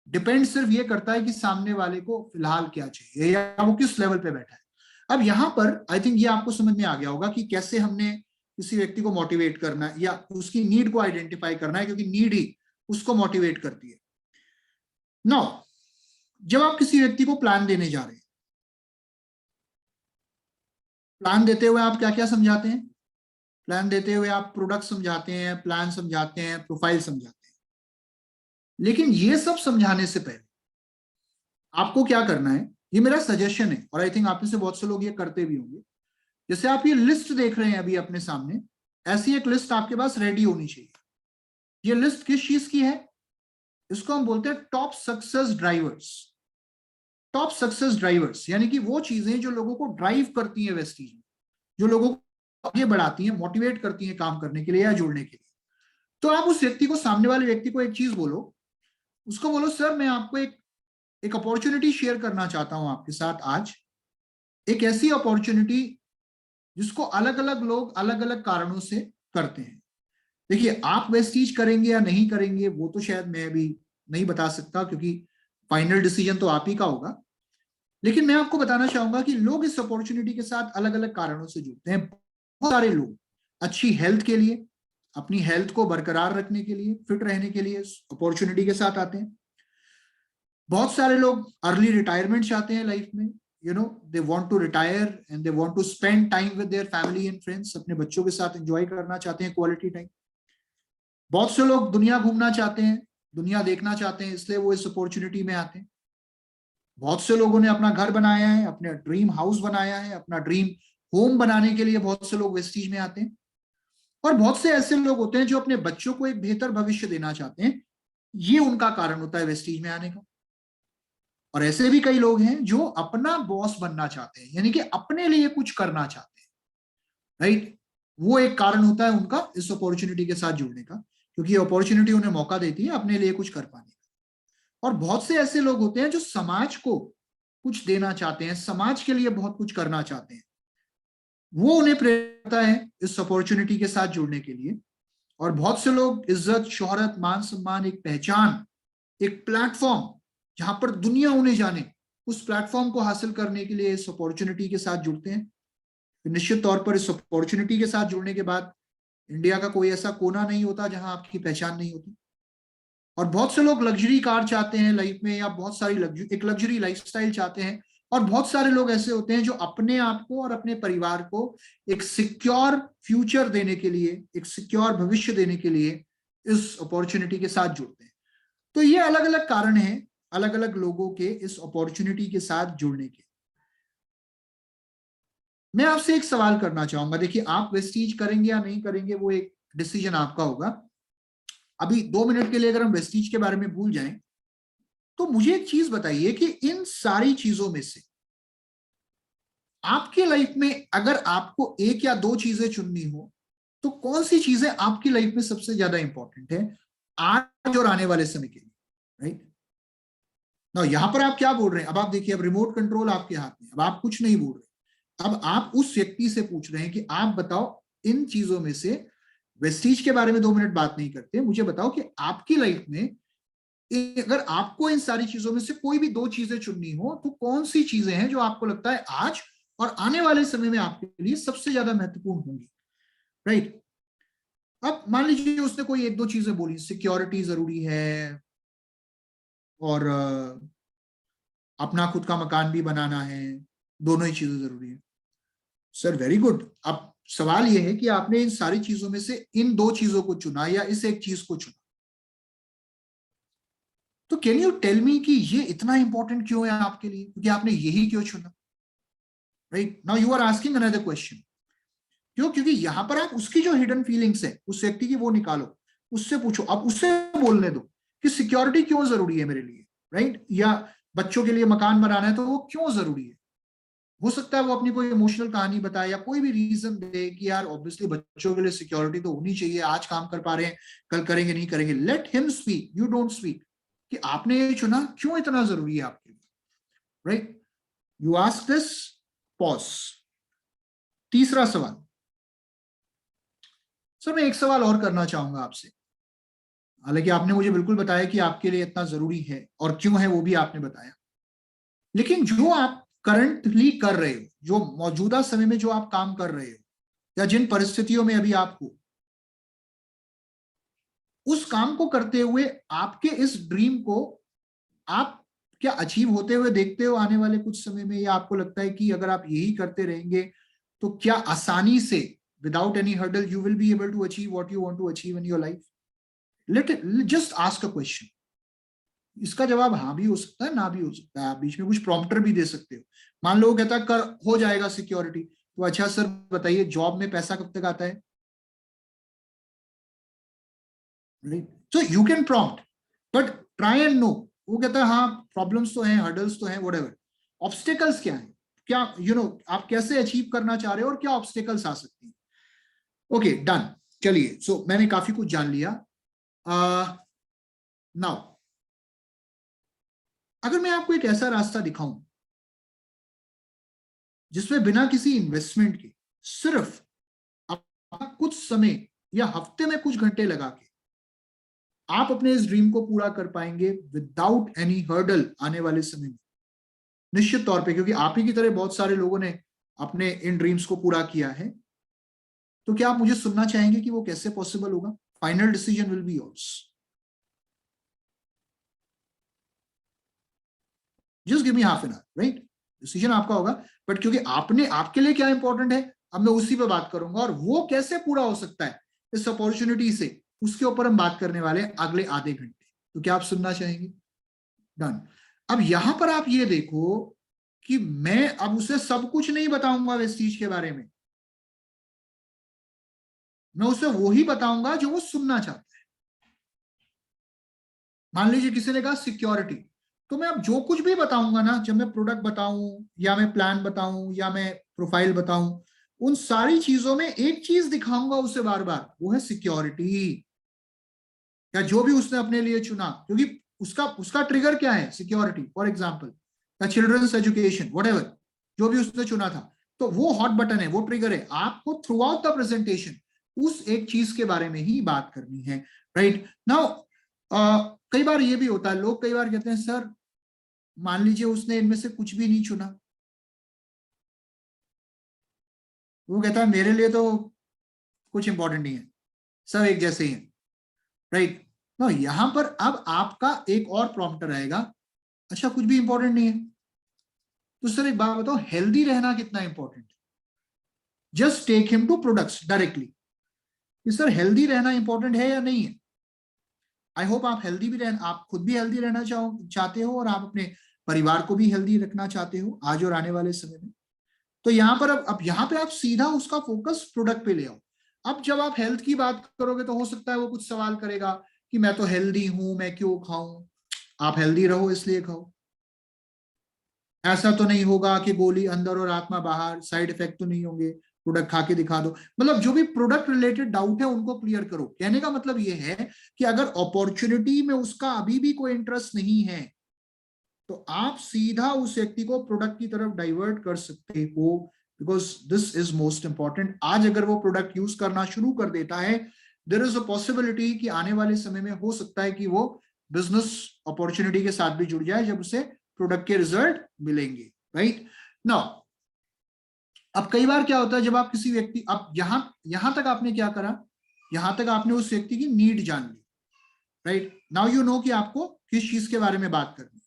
डिपेंड सिर्फ ये करता है कि सामने वाले को फिलहाल क्या चाहिए या वो किस लेवल पे बैठा है। अब यहां पर आई थिंक ये आपको समझ में आ गया होगा कि कैसे हमने किसी व्यक्ति को मोटिवेट करना है या उसकी नीड को आइडेंटिफाई करना है, क्योंकि नीड ही उसको मोटिवेट करती है। नाउ जब आप किसी व्यक्ति को प्लान देने जा रहे हैं, प्लान देते हुए आप क्या क्या समझाते हैं? प्लान देते हुए आप प्रोडक्ट समझाते हैं, प्लान समझाते हैं, प्रोफाइल समझाते हैं। लेकिन ये सब समझाने से पहले आपको क्या करना है, ये मेरा सजेशन है और आई थिंक आप में से बहुत से लोग ये करते भी होंगे। जैसे आप ये लिस्ट देख रहे हैं अभी अपने सामने, ऐसी एक लिस्ट आपके पास रेडी होनी चाहिए। ये लिस्ट किस चीज की है? इसको हम बोलते हैं top success drivers. Top success drivers यानी कि वो चीजें जो लोगों को ड्राइव करती हैं वेस्टीज में, जो लोगों को आगे बढ़ाती हैं, मोटिवेट करती हैं काम करने के लिए या जुड़ने के लिए। तो आप उस व्यक्ति को, सामने वाले व्यक्ति को एक चीज बोलो, उसको बोलो सर मैं आपको एक अपॉर्चुनिटी शेयर करना चाहता हूं आपके साथ आज। एक ऐसी अपॉर्चुनिटी जिसको अलग अलग लोग अलग अलग कारणों से करते हैं। देखिए आप वेस्टीज करेंगे या नहीं करेंगे वो तो शायद मैं भी नहीं बता सकता, क्योंकि फाइनल डिसीजन तो आप ही का होगा। लेकिन मैं आपको बताना चाहूंगा कि लोग इस अपॉर्चुनिटी के साथ अलग अलग कारणों से जुड़ते हैं। बहुत सारे लोग अच्छी हेल्थ के लिए, अपनी हेल्थ को बरकरार रखने के लिए, फिट रहने के लिए अपॉर्चुनिटी के साथ आते हैं। बहुत सारे लोग अर्ली रिटायरमेंट चाहते हैं लाइफ में, they want to retire and they want to spend time with their family and friends, अपने बच्चों के साथ एंजॉय करना चाहते हैं क्वालिटी टाइम। बहुत से लोग दुनिया घूमना चाहते हैं, दुनिया देखना चाहते हैं, इसलिए वो इस अपॉर्चुनिटी में आते हैं। बहुत से लोगों ने अपना घर बनाया है, अपना ड्रीम हाउस बनाया है, अपना ड्रीम होम बनाने के लिए बहुत से लोग वेस्टीज में आते हैं। और बहुत से ऐसे लोग होते हैं जो अपने बच्चों को एक बेहतर भविष्य देना चाहते हैं, ये उनका कारण होता है वेस्टीज में आने का। और ऐसे भी कई लोग हैं जो अपना बॉस बनना चाहते हैं, यानी कि अपने लिए कुछ करना चाहते हैं, राइट? वो एक कारण होता है उनका इस अपॉर्चुनिटी के साथ जुड़ने का, क्योंकि अपॉर्चुनिटी उन्हें मौका देती है अपने लिए कुछ कर पाने का। और बहुत से ऐसे लोग होते हैं जो समाज को कुछ देना चाहते हैं, समाज के लिए बहुत कुछ करना चाहते हैं, वो उन्हें प्रेरित करता है इस अपॉर्चुनिटी के साथ जुड़ने के लिए। और बहुत से लोग इज्जत, शोहरत, मान सम्मान, एक पहचान, एक प्लेटफॉर्म जहां पर दुनिया उन्हें जाने, उस प्लेटफॉर्म को हासिल करने के लिए इस अपॉर्चुनिटी के साथ जुड़ते हैं। निश्चित तौर पर इस अपॉर्चुनिटी के साथ जुड़ने के बाद इंडिया का कोई ऐसा कोना नहीं होता जहां आपकी पहचान नहीं होती। और बहुत से लोग लग्जरी कार चाहते हैं लाइफ में, या बहुत सारी एक लग्जरी लाइफस्टाइल चाहते हैं। और बहुत सारे लोग ऐसे होते हैं जो अपने आप को और अपने परिवार को एक सिक्योर फ्यूचर देने के लिए, एक सिक्योर भविष्य देने के लिए इस अपॉर्चुनिटी के साथ जुड़ते हैं। तो ये अलग अलग कारण हैं अलग अलग लोगों के इस अपॉर्चुनिटी के साथ जुड़ने के। मैं आपसे एक सवाल करना चाहूंगा। देखिए आप वेस्टीज करेंगे या नहीं करेंगे वो एक डिसीजन आपका होगा। अभी 2 मिनट के लिए अगर हम वेस्टीज के बारे में भूल जाएं, तो मुझे एक चीज बताइए कि इन सारी चीजों में से आपकी लाइफ में अगर आपको एक या दो चीजें चुननी हो, तो कौन सी चीजें आपकी लाइफ में सबसे ज्यादा इंपॉर्टेंट है आज और आने वाले समय के लिए, राइट? ना यहां पर आप क्या बोल रहे हैं? अब आप देखिए, अब रिमोट कंट्रोल आपके हाथ में, अब आप कुछ नहीं बोल रहे। अब आप उस व्यक्ति से पूछ रहे हैं कि आप बताओ इन चीजों में से, वेस्टीज के बारे में 2 मिनट बात नहीं करते, मुझे बताओ कि आपकी लाइफ में अगर आपको इन सारी चीजों में से कोई भी दो चीजें चुननी हो, तो कौन सी चीजें हैं जो आपको लगता है आज और आने वाले समय में आपके लिए सबसे ज्यादा महत्वपूर्ण होंगी, राइट? अब मान लीजिए उसने कोई एक दो चीजें बोली, सिक्योरिटी जरूरी है और अपना खुद का मकान भी बनाना है, दोनों ही चीजें जरूरी है। Sir very good. अब सवाल यह है कि आपने इन सारी चीजों में से इन दो चीजों को चुना या इस एक चीज को चुना। तो कैन यू टेल मी कि ये इतना इंपॉर्टेंट क्यों है आपके लिए, क्योंकि आपने यही क्यों चुना? Right now you are asking another question, क्यों? क्योंकि यहां पर आप उसकी जो हिडन फीलिंग्स है उस व्यक्ति की वो निकालो, उससे पूछो, अब उससे बोलने दो कि सिक्योरिटी क्यों जरूरी है मेरे लिए, राइट? या बच्चों के लिए मकान बनाना है तो वो क्यों जरूरी है? हो सकता है वो अपनी कोई इमोशनल कहानी बताए या कोई भी रीजन दे कि यार ऑब्वियसली बच्चों के लिए सिक्योरिटी तो होनी चाहिए, आज काम कर पा रहे हैं कल करेंगे नहीं करेंगे। Let him speak, you don't speak, कि आपने ये चुना क्यों इतना जरूरी है आपके लिए, right? You ask this, pause. तीसरा सवाल, सर मैं एक सवाल और करना चाहूंगा आपसे, हालांकि आपने मुझे बिल्कुल बताया कि आपके लिए इतना जरूरी है और क्यों है वो भी आपने बताया, लेकिन जो आप करंटली कर रहे हो, जो मौजूदा समय में जो आप काम कर रहे हो या जिन परिस्थितियों में अभी आप हो, उस काम को करते हुए आपके इस ड्रीम को आप क्या अचीव होते हुए देखते हो आने वाले कुछ समय में, या आपको लगता है कि अगर आप यही करते रहेंगे तो क्या आसानी से without any hurdle you will be able to achieve what you want to achieve in your life? Let just ask a question. इसका जवाब हाँ भी हो सकता है, ना भी हो सकता है, आप बीच में कुछ प्रॉम्प्टर भी दे सकते हो। मान लो वो कहता है कर हो जाएगा सिक्योरिटी, तो अच्छा सर बताइए जॉब में पैसा कब तक आता है? तो you can prompt, but try and know. वो कहता है हाँ प्रॉब्लम्स तो हैं, हर्डल्स तो हैं, व्हाटएवर। ऑब्स्टेकल्स क्या है, क्या आप कैसे अचीव करना चाह रहे हो और क्या ऑब्स्टेकल्स आ सकती हैं? Okay done. चलिए सो मैंने काफी कुछ जान लिया। नाउ अगर मैं आपको एक ऐसा रास्ता दिखाऊं जिसमें बिना किसी इन्वेस्टमेंट के सिर्फ आप कुछ समय या हफ्ते में कुछ घंटे लगा के आप अपने इस ड्रीम को पूरा कर पाएंगे विदाउट एनी हर्डल आने वाले समय में, निश्चित तौर पे, क्योंकि आप ही की तरह बहुत सारे लोगों ने अपने इन ड्रीम्स को पूरा किया है, तो क्या आप मुझे सुनना चाहेंगे कि वो कैसे पॉसिबल होगा? Final decision will be yours, just give me half an hour, right? Decision आपका होगा, बट क्योंकि आपने आपके लिए क्या इंपॉर्टेंट है अब मैं उसी पे बात करूंगा, और वो कैसे पूरा हो सकता है इस अपॉर्चुनिटी से, उसके ऊपर हम बात करने वाले हैं अगले आधे घंटे। तो क्या आप सुनना चाहेंगे? डन। अब यहां पर आप ये देखो कि मैं अब उसे सब कुछ नहीं बताऊंगा इस चीज के बारे में, मैं उसे वो ही बताऊंगा जो वो सुनना चाहता है। मान लीजिए किसी ने कहा सिक्योरिटी, तो मैं अब जो कुछ भी बताऊंगा ना, जब मैं प्रोडक्ट बताऊं या मैं प्लान बताऊं या मैं प्रोफाइल बताऊं, उन सारी चीजों में एक चीज दिखाऊंगा उसे बार बार, वो है सिक्योरिटी, या जो भी उसने अपने लिए चुना, क्योंकि उसका उसका ट्रिगर क्या है? सिक्योरिटी, फॉर एग्जाम्पल या चिल्ड्रंस एजुकेशन, वट जो भी उसने चुना था, तो वो हॉट बटन है, वो ट्रिगर है। आपको थ्रू आउट द प्रेजेंटेशन उस एक चीज के बारे में ही बात करनी है, राइट? नाउ कई बार ये भी होता है, लोग कई बार कहते हैं सर मान लीजिए उसने इनमें से कुछ भी नहीं चुना, वो कहता है मेरे लिए तो कुछ इंपॉर्टेंट नहीं है, सब एक जैसे ही है, राइट? ना यहां पर अब आपका एक और प्रॉम्प्टर आएगा, अच्छा कुछ भी इंपॉर्टेंट नहीं है, तो सर एक बात बताओ हेल्दी रहना कितना इंपॉर्टेंट है? Just take him to products directly, कि सर हेल्दी रहना इंपॉर्टेंट है या नहीं है? आई होप आप हेल्दी भी रहना, आप खुद भी हेल्दी रहना चाहते हो और आप अपने परिवार को भी हेल्दी रखना चाहते हो आज और आने वाले समय में। तो यहाँ पर अब यहाँ पे आप सीधा उसका फोकस प्रोडक्ट पे ले आओ। अब जब आप हेल्थ की बात करोगे तो हो सकता है वो कुछ सवाल करेगा कि मैं तो हेल्दी हूं, मैं क्यों खाऊं? आप हेल्दी रहो इसलिए खाओ। ऐसा तो नहीं होगा कि गोली अंदर और आत्मा बाहर, साइड इफेक्ट तो नहीं होंगे, प्रोडक्ट खा के दिखा दो। मतलब जो भी प्रोडक्ट रिलेटेड डाउट है उनको क्लियर करो। कहने का मतलब ये है कि अगर अपॉर्चुनिटी में उसका अभी भी कोई इंटरेस्ट नहीं है तो आप सीधा उस व्यक्ति को प्रोडक्ट की तरफ डाइवर्ट कर सकते हो, because this is most important. आज अगर वो प्रोडक्ट यूज करना शुरू कर देता है, देर इज अ पॉसिबिलिटी कि आने वाले समय में हो सकता है कि वो बिजनेस अपॉर्चुनिटी के साथ भी जुड़ जाए जब उसे प्रोडक्ट के रिजल्ट मिलेंगे, राइट? नाउ अब कई बार क्या होता है जब आप किसी व्यक्ति, अब यहां यहां तक आपने क्या करा, यहां तक आपने उस व्यक्ति की नीड जान ली, राइट? नाउ यू नो कि आपको किस चीज के बारे में बात करनी है।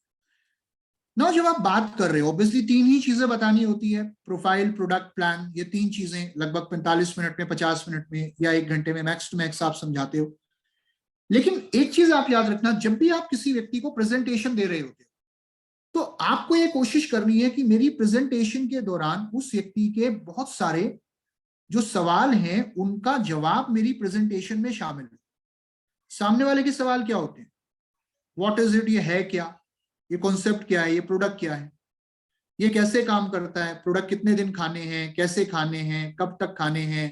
ना जब आप बात कर रहे हो ऑब्वियसली तीन ही चीजें बतानी होती है, प्रोफाइल, प्रोडक्ट, प्लान, ये तीन चीजें लगभग 45 मिनट में, 50 मिनट में या 1 घंटे में मैक्स टू मैक्स आप समझाते हो। लेकिन एक चीज आप याद रखना, जब भी आप किसी व्यक्ति को प्रेजेंटेशन दे रहे होते हो तो आपको ये कोशिश करनी है कि मेरी प्रेजेंटेशन के दौरान उस व्यक्ति के बहुत सारे जो सवाल हैं उनका जवाब मेरी प्रेजेंटेशन में शामिल हो। सामने वाले के सवाल क्या होते हैं? व्हाट इज इट, ये है क्या, ये कॉन्सेप्ट क्या है, ये प्रोडक्ट क्या है, ये कैसे काम करता है, प्रोडक्ट कितने दिन खाने हैं, कैसे खाने हैं, कब तक खाने हैं,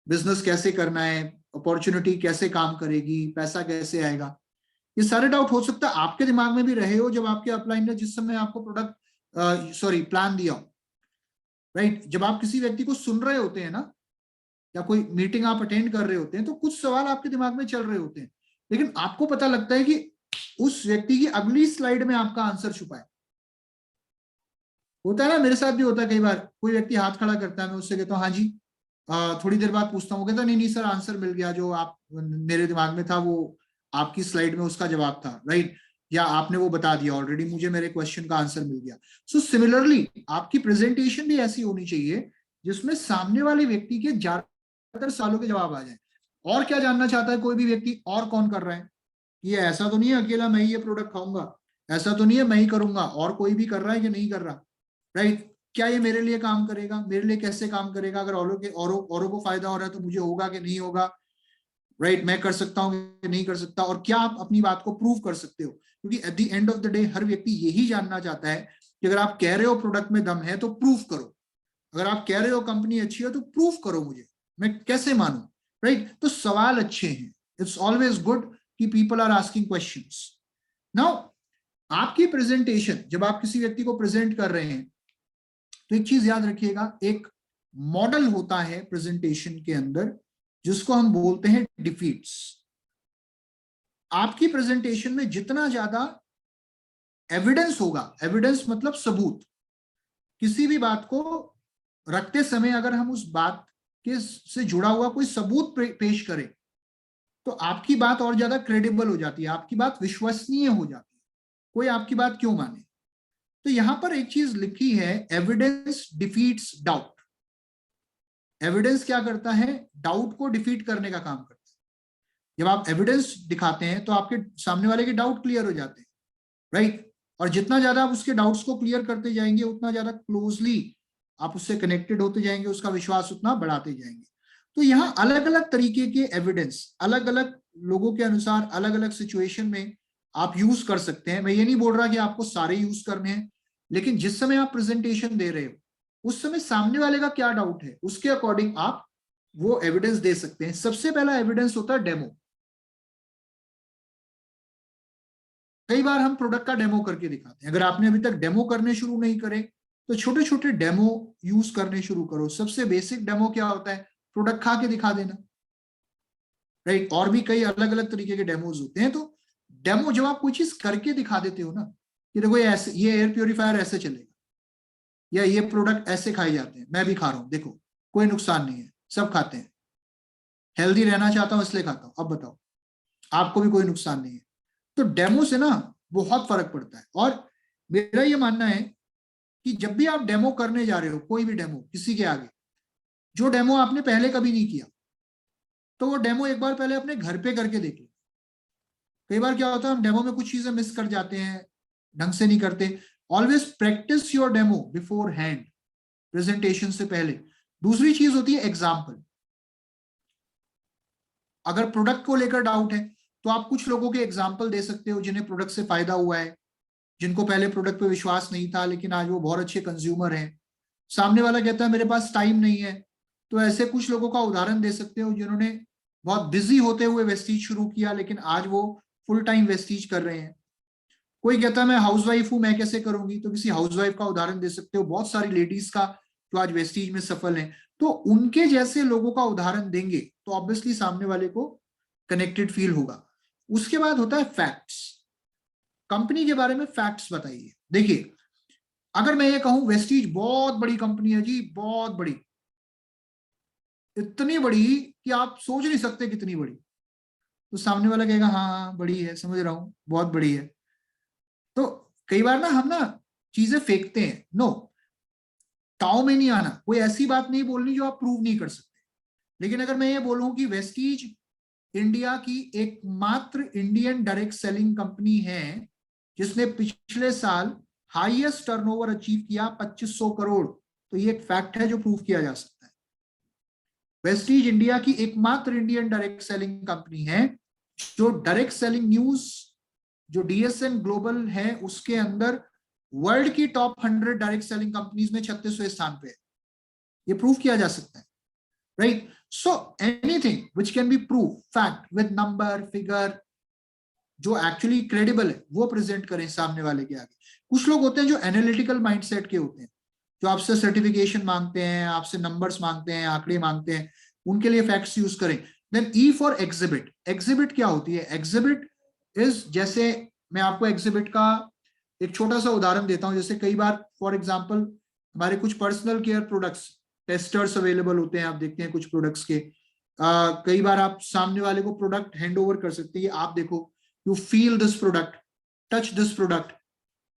बिजनेस कैसे करना है, अपॉर्चुनिटी कैसे काम करेगी, पैसा कैसे आएगा। ये सारे डाउट हो सकता है आपके दिमाग में भी रहे हो जब आपके अपलाइन ने जिस समय आपको प्रोडक्ट प्लान दिया हो, राइट। जब आप किसी व्यक्ति को सुन रहे होते हैं ना, या कोई मीटिंग आप अटेंड कर रहे होते हैं, तो कुछ सवाल आपके दिमाग में चल रहे होते हैं, लेकिन आपको पता लगता है कि उस व्यक्ति की अगली स्लाइड में आपका आंसर छुपा है। होता है ना, मेरे साथ भी होता है कई बार। कोई व्यक्ति हाथ खड़ा करता है, मैं उससे कहता हूँ हाँ जी, थोड़ी देर बाद पूछता हूँ, कहता नहीं नहीं सर, आंसर मिल गया, जो आप मेरे दिमाग में था वो आपकी स्लाइड में उसका जवाब था, राइट, या आपने वो बता दिया ऑलरेडी, मुझे मेरे क्वेश्चन का आंसर मिल गया। सो सिमिलरली आपकी प्रेजेंटेशन भी ऐसी होनी चाहिए जिसमें सामने वाले व्यक्ति के ज्यादातर सवालों के जवाब आ जाए। और क्या जानना चाहता है कोई भी व्यक्ति, और कौन कर रहा है, ये ऐसा तो नहीं है अकेला मैं ही ये प्रोडक्ट खाऊंगा, ऐसा तो नहीं है मैं ही करूंगा, और कोई भी कर रहा है कि नहीं कर रहा, राइट। क्या ये मेरे लिए काम करेगा, मेरे लिए कैसे काम करेगा, अगर औरों को फायदा हो रहा है तो मुझे होगा कि नहीं होगा, राइट, मैं कर सकता हूँ कि नहीं कर सकता, और क्या आप अपनी बात को प्रूव कर सकते हो। क्योंकि at the end of the day हर व्यक्ति यही जानना चाहता है कि अगर आप कह रहे हो प्रोडक्ट में दम है तो प्रूफ करो, अगर आप कह रहे हो कंपनी अच्छी है तो प्रूफ करो मुझे, मैं कैसे मानूं, राइट। तो सवाल अच्छे हैं, इट्स ऑलवेज गुड कि people are asking questions. Now आपकी प्रेजेंटेशन जब आप किसी व्यक्ति को प्रेजेंट कर रहे हैं तो एक चीज याद रखिएगा, एक मॉडल होता है प्रेजेंटेशन के अंदर जिसको हम बोलते हैं डिफीट्स। आपकी प्रेजेंटेशन में जितना ज्यादा एविडेंस होगा, एविडेंस मतलब सबूत, किसी भी बात को रखते समय अगर हम उस बात के से जुड़ा हुआ कोई सबूत पेश करें तो आपकी बात और ज्यादा क्रेडिबल हो जाती है, आपकी बात विश्वसनीय हो जाती है, कोई आपकी बात क्यों माने। तो यहां पर एक चीज लिखी है, एविडेंस डिफीट्स डाउट। एविडेंस क्या करता है, डाउट को डिफीट करने का काम करता है। जब आप एविडेंस दिखाते हैं तो आपके सामने वाले के डाउट क्लियर हो जाते हैं, राइट। और जितना ज्यादा आप उसके डाउट्स को क्लियर करते जाएंगे उतना ज्यादा क्लोजली आप उससे कनेक्टेड होते जाएंगे, उसका विश्वास उतना बढ़ाते जाएंगे। तो यहाँ अलग अलग तरीके के एविडेंस अलग अलग लोगों के अनुसार अलग अलग सिचुएशन में आप यूज कर सकते हैं। मैं ये नहीं बोल रहा कि आपको सारे यूज करने हैं, लेकिन जिस समय आप प्रेजेंटेशन दे रहे हो उस समय सामने वाले का क्या डाउट है उसके अकॉर्डिंग आप वो एविडेंस दे सकते हैं। सबसे पहला एविडेंस होता है डेमो। कई बार हम प्रोडक्ट का डेमो करके दिखाते हैं, अगर आपने अभी तक डेमो करने शुरू नहीं करे तो छोटे छोटे डेमो यूज करने शुरू करो। सबसे बेसिक डेमो क्या होता है, प्रोडक्ट खा के दिखा देना, राइट। और भी कई अलग अलग तरीके के डेमोज होते हैं। तो डेमो जब आप कोई चीज करके दिखा देते हो ना, कि देखो ऐसे ये एयर प्योरीफायर ऐसे चलेगा, या ये प्रोडक्ट ऐसे खाए जाते हैं, मैं भी खा रहा हूं, देखो कोई नुकसान नहीं है, सब खाते हैं, हेल्दी रहना चाहता हूं इसलिए खाता हूं, अब बताओ आपको भी कोई नुकसान नहीं है। तो डेमो से ना बहुत फर्क पड़ता है। और मेरा ये मानना है कि जब भी आप डेमो करने जा रहे हो, कोई भी डेमो किसी के आगे, जो डेमो आपने पहले कभी नहीं किया तो वो डेमो एक बार पहले अपने घर पे करके देख लो। कई बार क्या होता है हम डेमो में कुछ चीजें मिस कर जाते हैं, ढंग से नहीं करते। Always practice your demo before hand, presentation से पहले। दूसरी चीज होती है एग्जाम्पल। अगर प्रोडक्ट को लेकर डाउट है तो आप कुछ लोगों के एग्जाम्पल दे सकते हो जिन्हें प्रोडक्ट से फायदा हुआ है, जिनको पहले प्रोडक्ट पे विश्वास नहीं था लेकिन आज वो बहुत अच्छे कंज्यूमर हैं। सामने वाला कहता है मेरे पास टाइम नहीं है, तो ऐसे कुछ लोगों का उदाहरण दे सकते हो जिन्होंने बहुत बिजी होते हुए वेस्टीज शुरू किया लेकिन आज वो फुल टाइम वेस्टीज कर रहे हैं। कोई कहता है मैं हाउसवाइफ हूं, मैं कैसे करूंगी, तो किसी हाउसवाइफ का उदाहरण दे सकते हो, बहुत सारी लेडीज का जो आज वेस्टीज में सफल हैं। तो उनके जैसे लोगों का उदाहरण देंगे तो ऑब्वियसली सामने वाले को कनेक्टेड फील होगा। उसके बाद होता है फैक्ट्स। कंपनी के बारे में फैक्ट्स बताइए। देखिए अगर मैं ये कहूं वेस्टीज बहुत बड़ी कंपनी है जी, बहुत बड़ी, इतनी बड़ी कि आप सोच नहीं सकते कितनी बड़ी, तो सामने वाला कहेगा हाँ हाँ बड़ी है, समझ रहा हूं बहुत बड़ी है। तो कई बार ना हम ना चीजें फेंकते हैं, नो, ताव में नहीं आना, कोई ऐसी बात नहीं बोलनी जो आप प्रूव नहीं कर सकते। लेकिन अगर मैं ये बोलूं कि वेस्टीज इंडिया की एकमात्र इंडियन डायरेक्ट सेलिंग कंपनी है जिसने पिछले साल हाईएस्ट टर्नओवर अचीव किया 2500 करोड़। तो ये एक फैक्ट है जो प्रूव किया जा सकता है। वेस्टीज इंडिया की एकमात्र इंडियन डायरेक्ट सेलिंग कंपनी है जो डायरेक्ट सेलिंग न्यूज जो डीएसएन ग्लोबल है उसके अंदर वर्ल्ड की टॉप 100 डायरेक्ट सेलिंग कंपनीज में 36वें स्थान पे है। ये प्रूव किया जा सकता है, right? So anything which can be prove fact with number figure जो एक्चुअली क्रेडिबल है वो प्रेजेंट करें सामने वाले के आगे। कुछ लोग होते हैं जो एनालिटिकल माइंडसेट के होते हैं, जो आपसे सर्टिफिकेशन मांगते हैं, आपसे नंबर्स मांगते हैं, आंकड़े मांगते हैं, उनके लिए फैक्ट्स यूज करें। Then E for exhibit. Exhibit क्या होती है? एग्जिबिट इज, जैसे मैं आपको एग्जिबिट का एक छोटा सा उदाहरण देता हूं। जैसे कई बार फॉर एग्जांपल हमारे कुछ personal care products testers available होते हैं, आप देखते हैं कुछ प्रोडक्ट्स के। कई बार आप सामने वाले को प्रोडक्ट हैंड ओवर कर सकते हैं, आप देखो, you feel this product, touch this product,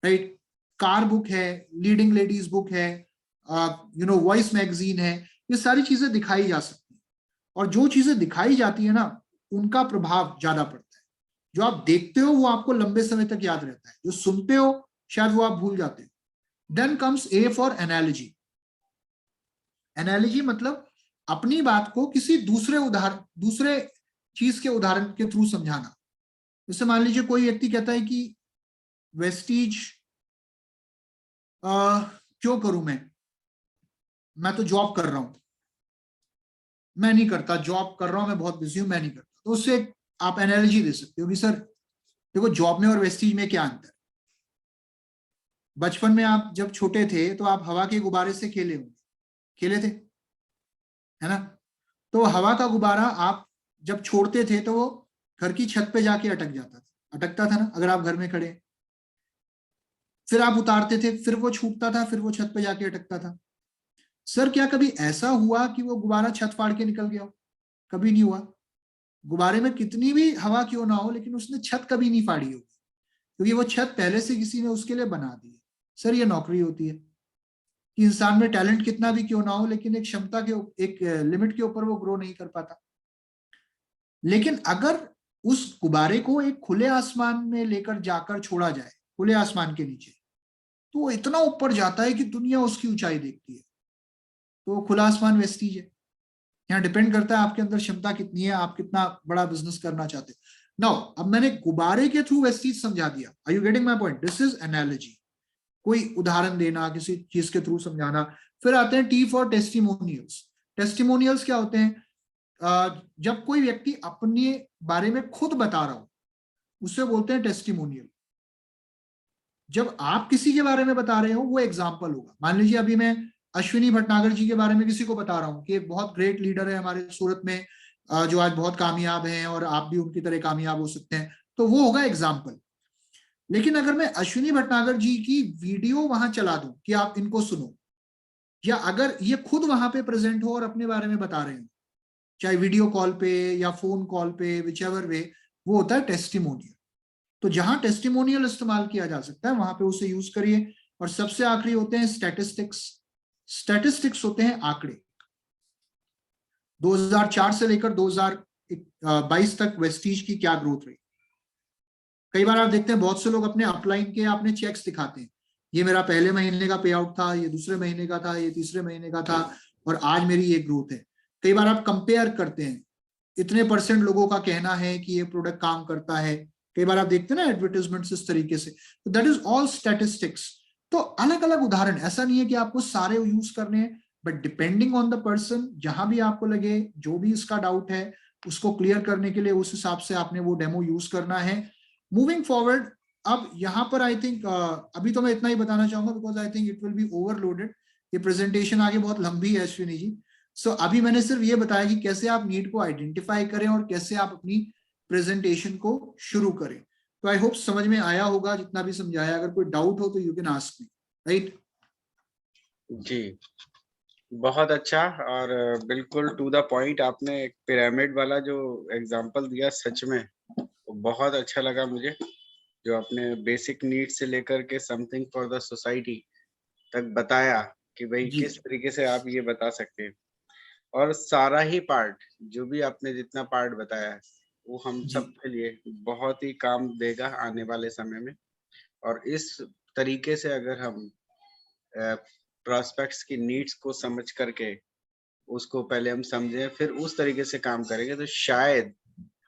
right? Car book है, लीडिंग लेडीज बुक है, वॉइस मैगजीन है, ये सारी चीजें दिखाई जा सकती हैं। और जो चीजें दिखाई जाती है ना, उनका प्रभाव ज्यादा पड़ता है। जो आप देखते हो वो आपको लंबे समय तक याद रहता है, जो सुनते हो शायद वो आप भूल जाते हो। Then comes A for analogy. Analogy मतलब अपनी बात को किसी दूसरे चीज के उदाहरण के थ्रू समझाना। जैसे मान लीजिए कोई व्यक्ति कहता है कि वेस्टीज क्यों करूं मैं तो जॉब कर रहा हूं, मैं नहीं करता, जॉब कर रहा हूं, मैं बहुत बिजी हूं, मैं नहीं करता। तो उससे आप एनालॉजी दे सकते हो कि सर देखो, जॉब में और वेस्टीज में क्या अंतर है। बचपन में आप जब छोटे थे तो आप हवा के गुब्बारे से खेले होंगे, खेले थे, है ना? तो हवा का गुब्बारा आप जब छोड़ते थे तो वो घर की छत पे जाके अटकता था ना, अगर आप घर में खड़े। फिर आप उतारते थे, फिर वो छूटता था, फिर वो छत पे जाके अटकता था। सर क्या कभी ऐसा हुआ कि वो गुब्बारा छत फाड़ के निकल गया हो? कभी नहीं हुआ। गुब्बारे में कितनी भी हवा क्यों ना हो, लेकिन उसने छत कभी नहीं फाड़ी होगी, क्योंकि वो छत पहले से किसी ने उसके लिए बना दी है। सर ये नौकरी होती है कि इंसान में टैलेंट कितना भी क्यों ना हो, लेकिन एक क्षमता के एक लिमिट के ऊपर वो ग्रो नहीं कर पाता। लेकिन अगर उस गुब्बारे को एक खुले आसमान में लेकर जाकर छोड़ा जाए, खुले आसमान के नीचे, तो वो इतना ऊपर जाता है कि दुनिया उसकी ऊंचाई देखती है। तो खुला आसमान वेस्टीज है। यहाँ डिपेंड करता है आपके अंदर क्षमता कितनी है, आप कितना बड़ा बिजनेस करना चाहते हैं। नाउ अब मैंने गुब्बारे के थ्रू वेस्टीज समझा दिया। Are you getting my point? This is analogy. कोई उदाहरण देना, किसी चीज के थ्रू समझाना। फिर आते हैं टी फॉर टेस्टिमोनियल्स। टेस्टिमोनियल्स क्या होते हैं? जब कोई व्यक्ति अपने बारे में खुद बता रहा हो, उसे बोलते हैं टेस्टिमोनियल। जब आप किसी के बारे में बता रहे हो वो एग्जाम्पल होगा। मान लीजिए अभी मैं अश्विनी भटनागर जी के बारे में किसी को बता रहा हूँ कि एक बहुत ग्रेट लीडर है हमारे सूरत में, जो आज बहुत कामयाब हैं और आप भी उनकी तरह कामयाब हो सकते हैं, तो वो होगा एग्जाम्पल। लेकिन अगर मैं अश्विनी भटनागर जी की वीडियो वहां चला दूं कि आप इनको सुनो, या अगर ये खुद वहां पे प्रेजेंट हो और अपने बारे में बता रहे हो, चाहे वीडियो कॉल पे या फोन कॉल पे, विच एवर वे, वो होता है टेस्टिमोनियल। तो जहां टेस्टिमोनियल इस्तेमाल किया जा सकता है वहां पे उसे यूज करिए। और सबसे आखिरी होते हैं स्टैटिस्टिक्स। स्टैटिस्टिक्स होते हैं आंकड़े। 2004 से लेकर 2022 तक वेस्टीज की क्या ग्रोथ रही। कई बार आप देखते हैं बहुत से लोग अपने अपलाइन के अपने चेक्स दिखाते हैं, ये मेरा पहले महीने का पे आउट था, ये दूसरे महीने का था, ये तीसरे महीने का था, और आज मेरी ये ग्रोथ है। कई बार आप कंपेयर करते हैं, इतने परसेंट लोगों का कहना है कि ये प्रोडक्ट काम करता है। कई बार आप देखते हैं ना एडवर्टाइजमेंट्स इस तरीके से। तो दैट इज ऑल स्टैटिस्टिक्स। तो अलग अलग उदाहरण, ऐसा नहीं है कि आपको सारे यूज करने हैं, but depending on the person, जहां भी आपको लगे, जो भी इसका डाउट है उसको क्लियर करने के लिए उस हिसाब से आपने वो डेमो यूज करना है। मूविंग फॉरवर्ड, अब यहाँ पर आई थिंक अभी तो मैं इतना ही बताना चाहूंगा, because I think it will be overloaded. ये प्रेजेंटेशन आगे बहुत लंबी है अश्विनी जी। सो अभी मैंने सिर्फ ये बताया कि कैसे आप नीड को आइडेंटिफाई करें और कैसे आप अपनी प्रेजेंटेशन को शुरू करें। तो आई होप समझ में आया होगा जितना भी समझाया। अगर कोई डाउट हो तो you can ask me, right? जी, बहुत अच्छा और बिल्कुल टू द पॉइंट। आपने एक पिरामिड वाला जो एग्जांपल दिया, सच में बहुत अच्छा लगा मुझे। जो आपने बेसिक नीड से लेकर के समथिंग फॉर द सोसाइटी तक बताया कि भाई जी किस तरीके से आप ये बता सकते हैं। और सारा ही पार्ट जो भी आपने जितना पार्ट बताया वो हम जी। सब के लिए बहुत ही काम देगा आने वाले समय में। और इस तरीके से अगर हम प्रोस्पेक्ट्स की नीड्स को समझ करके उसको पहले हम समझें, फिर उस तरीके से काम करेंगे तो शायद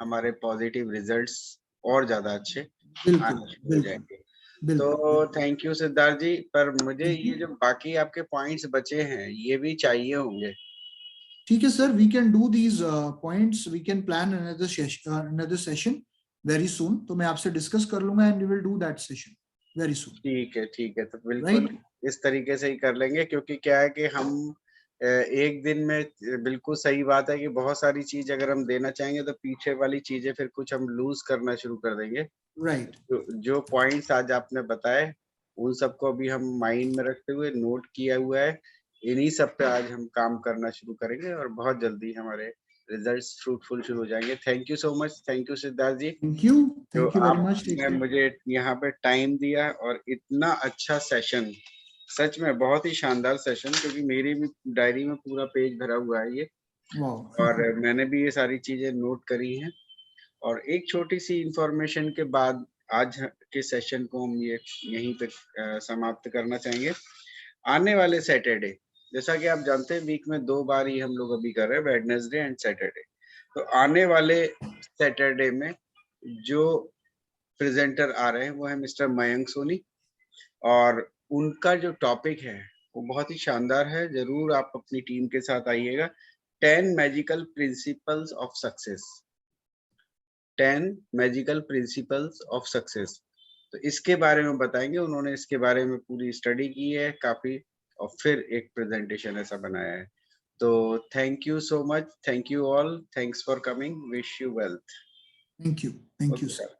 हमारे पॉजिटिव रिजल्ट्स और ज़्यादा अच्छे बिल्कुल, आने शुरू हो बिल्कुल, जाएँगे। बिल्कुल, तो बिल्कुल। थैंक यू सिद्धार्थ जी, पर मुझे थैंक ये यू। जो बाकी आपके पॉइंट्स बचे हैं, ये भी चाहिए होंगे। ठीक है sir, we can do these points, we can plan another session very soon. तो मैं आपसे डिस्कस कर लूंगा and we will do that session very soon, ठीक है, तो बिल्कुल राइट? इस तरीके से ही कर लेंगे, क्योंकि क्या है कि हम एक दिन में बिल्कुल सही बात है कि बहुत सारी चीज़ अगर हम देना चाहेंगे तो पीछे वाली चीज़ें फिर कुछ हम लूज़ करना शुरू कर देंगे। राइट। जो पॉइंट्स आज आपने बताए, उन सबको अभी हम माइंड में रखते हुए नोट किया हुआ है। इन्हीं सब पे आज हम काम करना शुरू करेंगे और बहुत जल्दी हमारे रिजल्ट्स फ्रूटफुल शुरू हो जाएँगे। Thank you so much, thank you Siddharth ji, जो thank you very much, take आपने केयर। मुझे यहाँ पे टाइम दिया और इतना अच्छा सेशन, सच में बहुत ही शानदार सेशन, क्योंकि मेरी भी डायरी में पूरा पेज भरा हुआ है ये, वाओ। और मैंने भी ये सारी चीज़ें नोट करी हैं। और एक छोटी-सी इन्फॉर्मेशन के बाद आज के सेशन को हम ये यहीं पे समाप्त करना चाहेंगे। आने वाले सैटरडे, जैसा कि आप जानते हैं वीक में 2 बार ही हम लोग अभी कर रहे हैं, वेडनेसडे एंड सैटरडे। तो आने वाले सैटरडे में जो प्रेज़ेंटर आ रहे हैं वो है मिस्टर मयंक सोनी, और उनका जो टॉपिक है वो बहुत ही शानदार है। ज़रूर आप अपनी टीम के साथ आइएगा। 10 magical principles of success. 10 magical principles of success. तो इसके बारे में बताएँगे, उन्होंने इसके बारे में पूरी स्टडी की है काफ़ी, और फिर एक प्रेज़ेंटेशन ऐसा बनाया है। तो thank you so much, thank you all, thanks for coming, wish you wealth. Thank you okay sir. Sir.